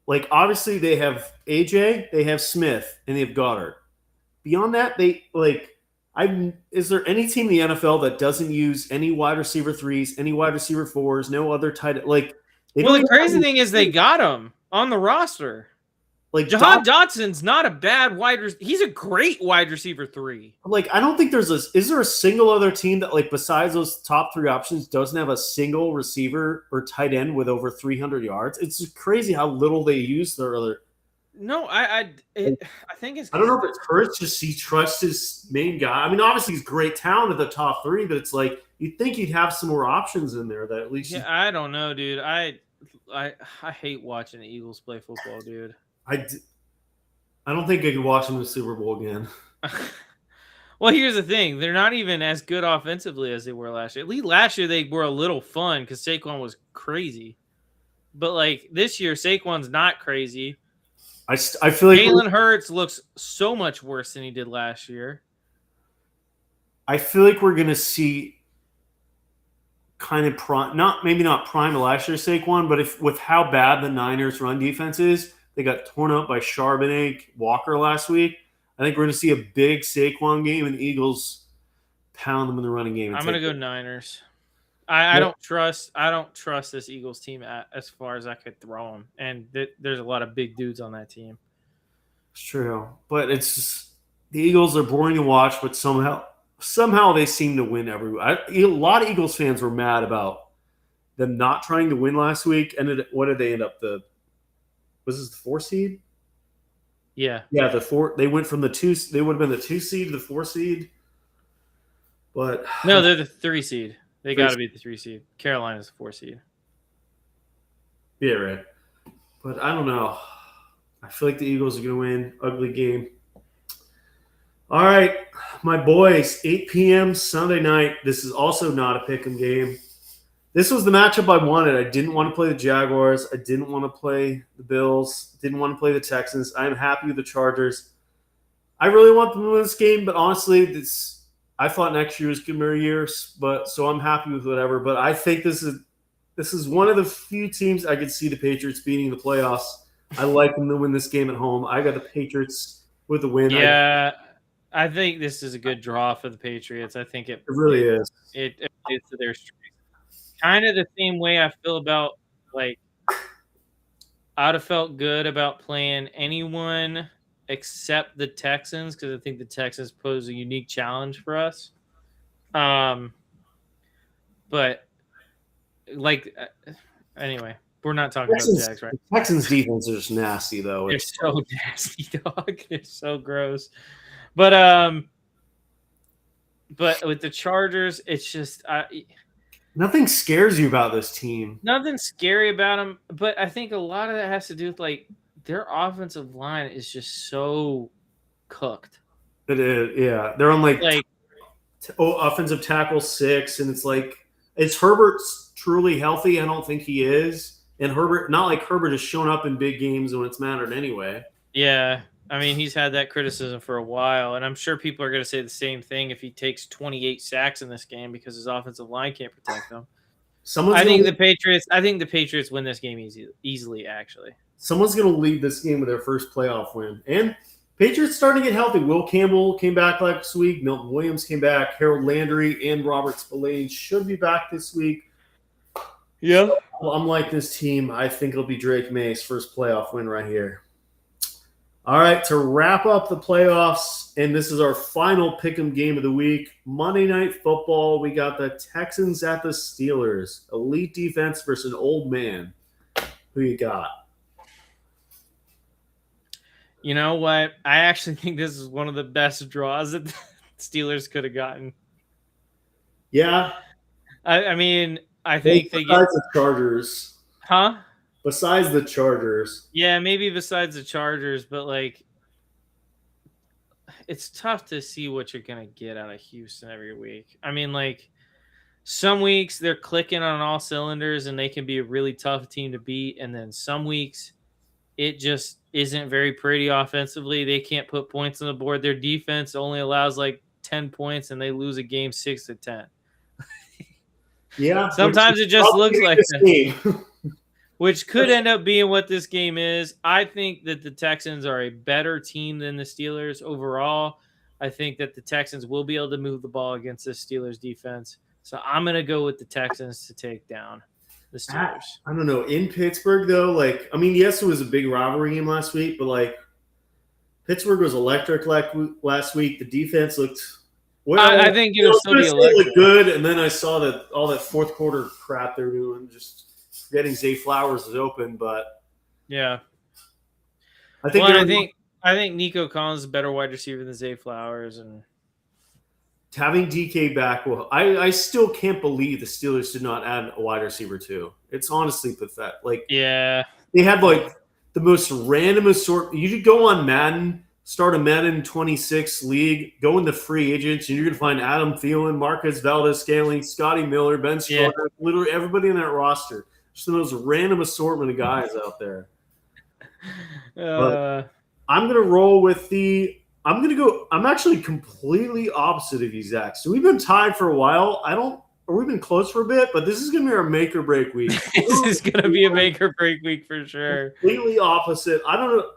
B: Like, obviously, they have AJ, they have Smith, and they have Goddard. Beyond that, is there any team in the NFL that doesn't use any wide receiver 3s, any wide receiver 4s, no other tight end? Like,
A: the crazy thing is they got him on the roster. Like, Jahan Dotson's not a bad wide receiver. He's a great wide receiver 3.
B: Like, I don't think is there a single other team that, like, besides those top 3 options, doesn't have a single receiver or tight end with over 300 yards? It's just crazy how little they use their other.
A: No, I think it's.
B: I don't know if it hurts just he trusts his main guy. I mean, obviously he's great talent at the top 3, but it's like you'd think you'd have some more options in there that at least.
A: Yeah, I don't know, dude. I hate watching the Eagles play football, dude.
B: I don't think I could watch them in the Super Bowl again.
A: Well, here's the thing. They're not even as good offensively as they were last year. At least last year they were a little fun because Saquon was crazy. But, like, this year Saquon's not crazy.
B: I feel like
A: Jalen Hurts looks so much worse than he did last year.
B: I feel like we're going to see kind of maybe not prime last year's Saquon, but with how bad the Niners run defense is, they got torn up by Charbonnet, Walker last week. I think we're going to see a big Saquon game, and Eagles pound them in the running game.
A: I'm going to go Niners. I don't trust this Eagles team as far as I could throw them, and there's a lot of big dudes on that team.
B: It's true, but it's just, the Eagles are boring to watch, but somehow they seem to win every. A lot of Eagles fans were mad about them not trying to win last week, and what did they end up? Was this the 4 seed?
A: Yeah,
B: the 4. They went from the 2. They would have been the 2 seed to the 4 seed, but
A: no, they're the 3 seed. They got to be the 3 seed. Carolina's the 4 seed.
B: Yeah, right. But I don't know. I feel like the Eagles are going to win. Ugly game. All right, my boys, 8 p.m. Sunday night. This is also not a pick'em game. This was the matchup I wanted. I didn't want to play the Jaguars. I didn't want to play the Bills. Didn't want to play the Texans. I'm happy with the Chargers. I really want them to win this game, but honestly, I thought next year was going to be years, but so I'm happy with whatever. But I think this is one of the few teams I could see the Patriots beating the playoffs. I like them to win this game at home. I got the Patriots with the win.
A: Yeah, I think this is a good draw for the Patriots. I think it
B: really is.
A: It plays to their strength. Kind of the same way I feel about, like, I'd have felt good about playing anyone except the Texans because I think the Texans pose a unique challenge for us. But like, anyway, we're not talking about Jags, right?
B: Texans defense is just nasty, though.
A: They're so nasty, dog. They're so gross. But with the Chargers, it's just
B: nothing scares you about this team.
A: Nothing scary about them, but I think a lot of that has to do with, like, their offensive line is just so cooked.
B: It is, yeah. They're on offensive tackle 6, and it's like, is Herbert truly healthy? I don't think he is. And Herbert, not like Herbert has shown up in big games when it's mattered anyway.
A: Yeah. I mean, he's had that criticism for a while, and I'm sure people are going to say the same thing if he takes 28 sacks in this game because his offensive line can't protect him. I think the Patriots win this game easily, actually.
B: Someone's going to lead this game with their first playoff win. And Patriots starting to get healthy. Will Campbell came back last week. Milton Williams came back. Harold Landry and Robert Spillane should be back this week.
A: Yeah.
B: Well, unlike this team, I think it'll be Drake May's first playoff win right here. All right, to wrap up the playoffs, and this is our final pick'em game of the week, Monday Night Football. We got the Texans at the Steelers. Elite defense versus an old man. Who you got?
A: You know what? I actually think this is one of the best draws that the Steelers could have gotten.
B: Yeah.
A: I mean, I think they get
B: the Chargers.
A: Huh?
B: Besides the Chargers.
A: Yeah, maybe besides the Chargers, but, like, it's tough to see what you're going to get out of Houston every week. I mean, like, some weeks they're clicking on all cylinders and they can be a really tough team to beat. And then some weeks it just isn't very pretty offensively. They can't put points on the board. Their defense only allows like 10 points and they lose a game 6-10.
B: Yeah.
A: Sometimes it just looks like that. Which could end up being what this game is. I think that the Texans are a better team than the Steelers overall. I think that the Texans will be able to move the ball against the Steelers defense. So I'm going to go with the Texans to take down the Steelers.
B: I don't know. In Pittsburgh, though, like, I mean, yes, it was a big rivalry game last week, but, like, Pittsburgh was electric last week. The defense looked well.
A: I think it'll still be electric.
B: Good, and then I saw that all that fourth quarter crap they're doing, just getting Zay Flowers is open, but
A: yeah,
B: I think
A: Nico Collins is a better wide receiver than Zay Flowers, and
B: having DK back. Well, I still can't believe the Steelers did not add a wide receiver too. It's honestly pathetic. Like,
A: yeah,
B: they had like the most random assortment. You could go on Madden, start a Madden 26 league, go into free agents, and you're gonna find Adam Thielen, Marquez Valdes-Scantling, Scotty Miller, Ben Stroder, literally everybody in that roster. Just the most random assortment of guys out there. I'm going to roll with I'm actually completely opposite of you, Zach. So we've been tied for a while. We've been close for a bit, but this is going to be our make or break week.
A: This is going to be a make or break week for sure.
B: Completely opposite. I don't know.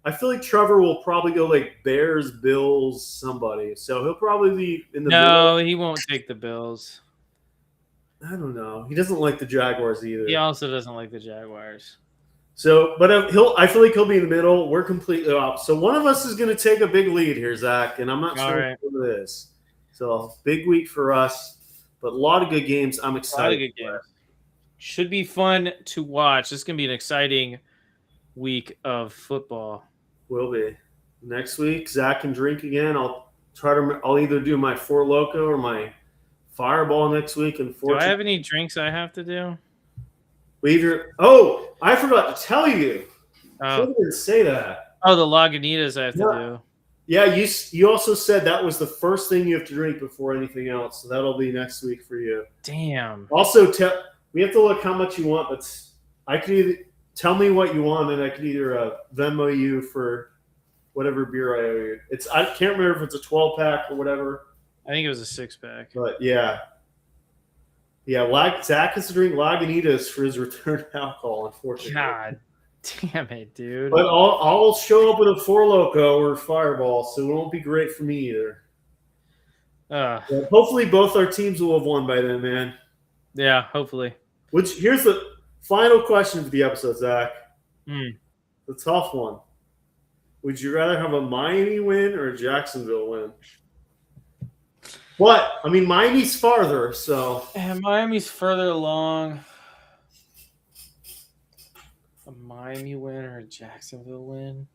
B: I feel like Trevor will probably go like Bears, Bills, somebody. So he'll probably be in the
A: No, he won't take the Bills.
B: I don't know. He doesn't like the Jaguars either.
A: He also doesn't like the Jaguars.
B: So, but I feel like he'll be in the middle. We're completely off. So one of us is going to take a big lead here, Zach, and I'm not sure who it is. So big week for us, but a lot of good games. I'm excited. A lot of good games.
A: Should be fun to watch. This is going to be an exciting week of football.
B: Will be. Next week, Zach can drink again. I'll either do my Four Loko or my Fireball next week. And
A: do I have any drinks I have to do?
B: I forgot to tell you. I didn't say that.
A: Oh, the Lagunitas I have to do.
B: Yeah, you also said that was the first thing you have to drink before anything else. So that'll be next week for you.
A: Damn.
B: Also, we have to look how much you want, but I could either tell me what you want, and I could either Venmo you for whatever beer I owe you. I can't remember if it's a 12-pack or whatever.
A: I think it was a 6-pack.
B: But yeah. Zach has to drink Lagunitas for his return alcohol, unfortunately.
A: God damn it, dude.
B: But I'll show up with a Four Loko or Fireball, so it won't be great for me either. But hopefully both our teams will have won by then, man.
A: Yeah, hopefully.
B: Here's the final question for the episode, Zach. The tough one. Would you rather have a Miami win or a Jacksonville win? But, I mean, Miami's farther, so.
A: And Miami's further along. A Miami win or a Jacksonville win?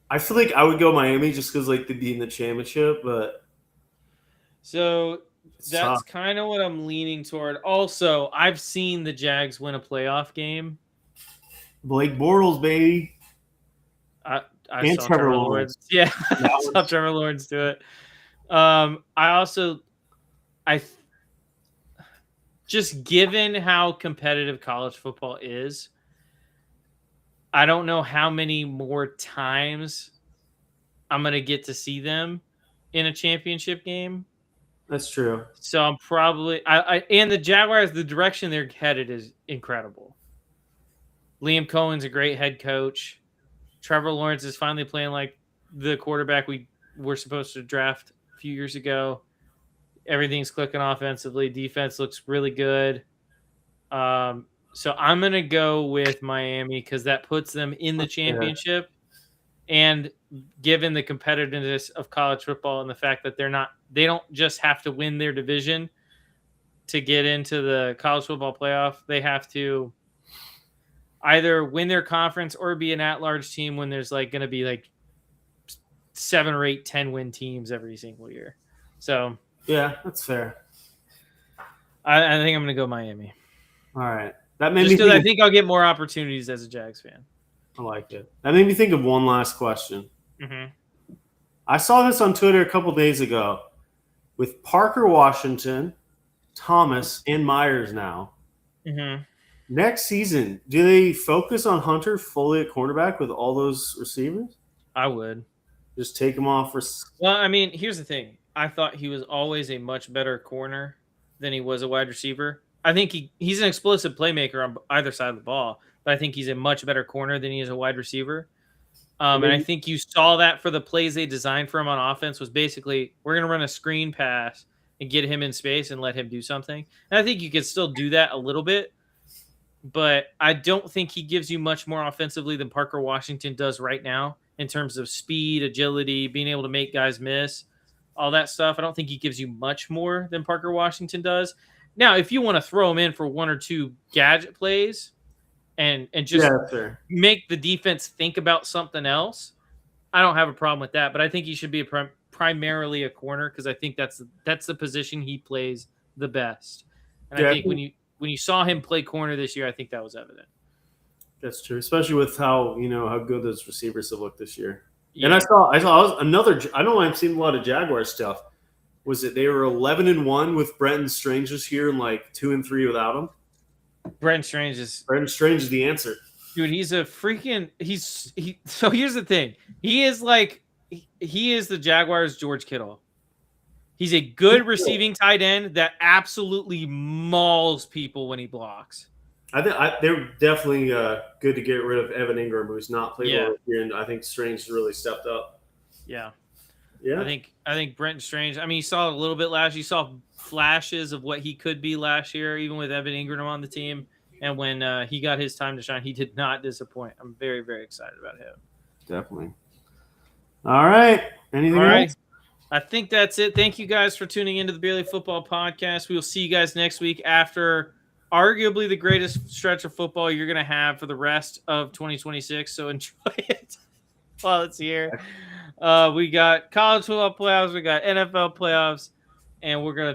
B: I feel like I would go Miami just because, like, they'd be in the championship, but.
A: So that's kind of what I'm leaning toward. Also, I've seen the Jags win a playoff game.
B: Blake Bortles, baby.
A: I saw Trevor Lawrence. Yeah, I saw Trevor Lawrence do it. Just given how competitive college football is, I don't know how many more times I'm going to get to see them in a championship game.
B: That's true.
A: So I'm probably and the Jaguars, the direction they're headed is incredible. Liam Cohen's a great head coach. Trevor Lawrence is finally playing like the quarterback we were supposed to draft a few years ago. Everything's clicking offensively. Defense looks really good. So I'm going to go with Miami because that puts them in the championship. Yeah. And given the competitiveness of college football and the fact that they don't just have to win their division to get into the college football playoff. They have to either win their conference or be an at-large team when there's like going to be like 7 or 8, 10 win teams every single year. So
B: yeah, that's fair.
A: I think I'm going to go Miami.
B: All right. That made
A: just because I think I'll get more opportunities as a Jags fan.
B: I like it. That made me think of one last question.
A: Mm-hmm.
B: I saw this on Twitter a couple days ago with Parker Washington, Thomas, and Myers now.
A: Mm-hmm.
B: Next season, do they focus on Hunter fully at cornerback with all those receivers?
A: I would.
B: Just take him off.
A: Well, I mean, here's the thing. I thought he was always a much better corner than he was a wide receiver. I think he's an explosive playmaker on either side of the ball, but I think he's a much better corner than he is a wide receiver. And I think you saw that for the plays they designed for him on offense was basically we're going to run a screen pass and get him in space and let him do something. And I think you could still do that a little bit, but I don't think he gives you much more offensively than Parker Washington does right now in terms of speed, agility, being able to make guys miss, all that stuff. I don't think he gives you much more than Parker Washington does. Now, if you want to throw him in for 1 or 2 gadget plays and just make the defense think about something else, I don't have a problem with that. But I think he should be primarily a corner because I think that's the position he plays the best. And I think when you saw him play corner this year, I think that was evident.
B: That's true, especially with how good those receivers have looked this year. Yeah. And I saw another. I know I've seen a lot of Jaguar stuff. Was it they were 11-1 with Brenton Strange this year and like 2-3 without him?
A: Brenton Strange is
B: the answer.
A: Dude, he's a freaking so here's the thing. He is the Jaguars' George Kittle. He's a good receiving tight end that absolutely mauls people when he blocks.
B: I think they're definitely good to get rid of Evan Ingram, who's not played well this year, and I think Strange has really stepped up.
A: Yeah.
B: Yeah.
A: I think Brenton Strange, I mean, you saw it a little bit last year. You saw flashes of what he could be last year, even with Evan Ingram on the team. And when he got his time to shine, he did not disappoint. I'm very, very excited about him.
B: Definitely. All right. Anything else?
A: I think that's it. Thank you guys for tuning into the Barely Football Podcast. We will see you guys next week after arguably the greatest stretch of football you're going to have for the rest of 2026. So enjoy it while it's here. We got college football playoffs. We got NFL playoffs. And we're going to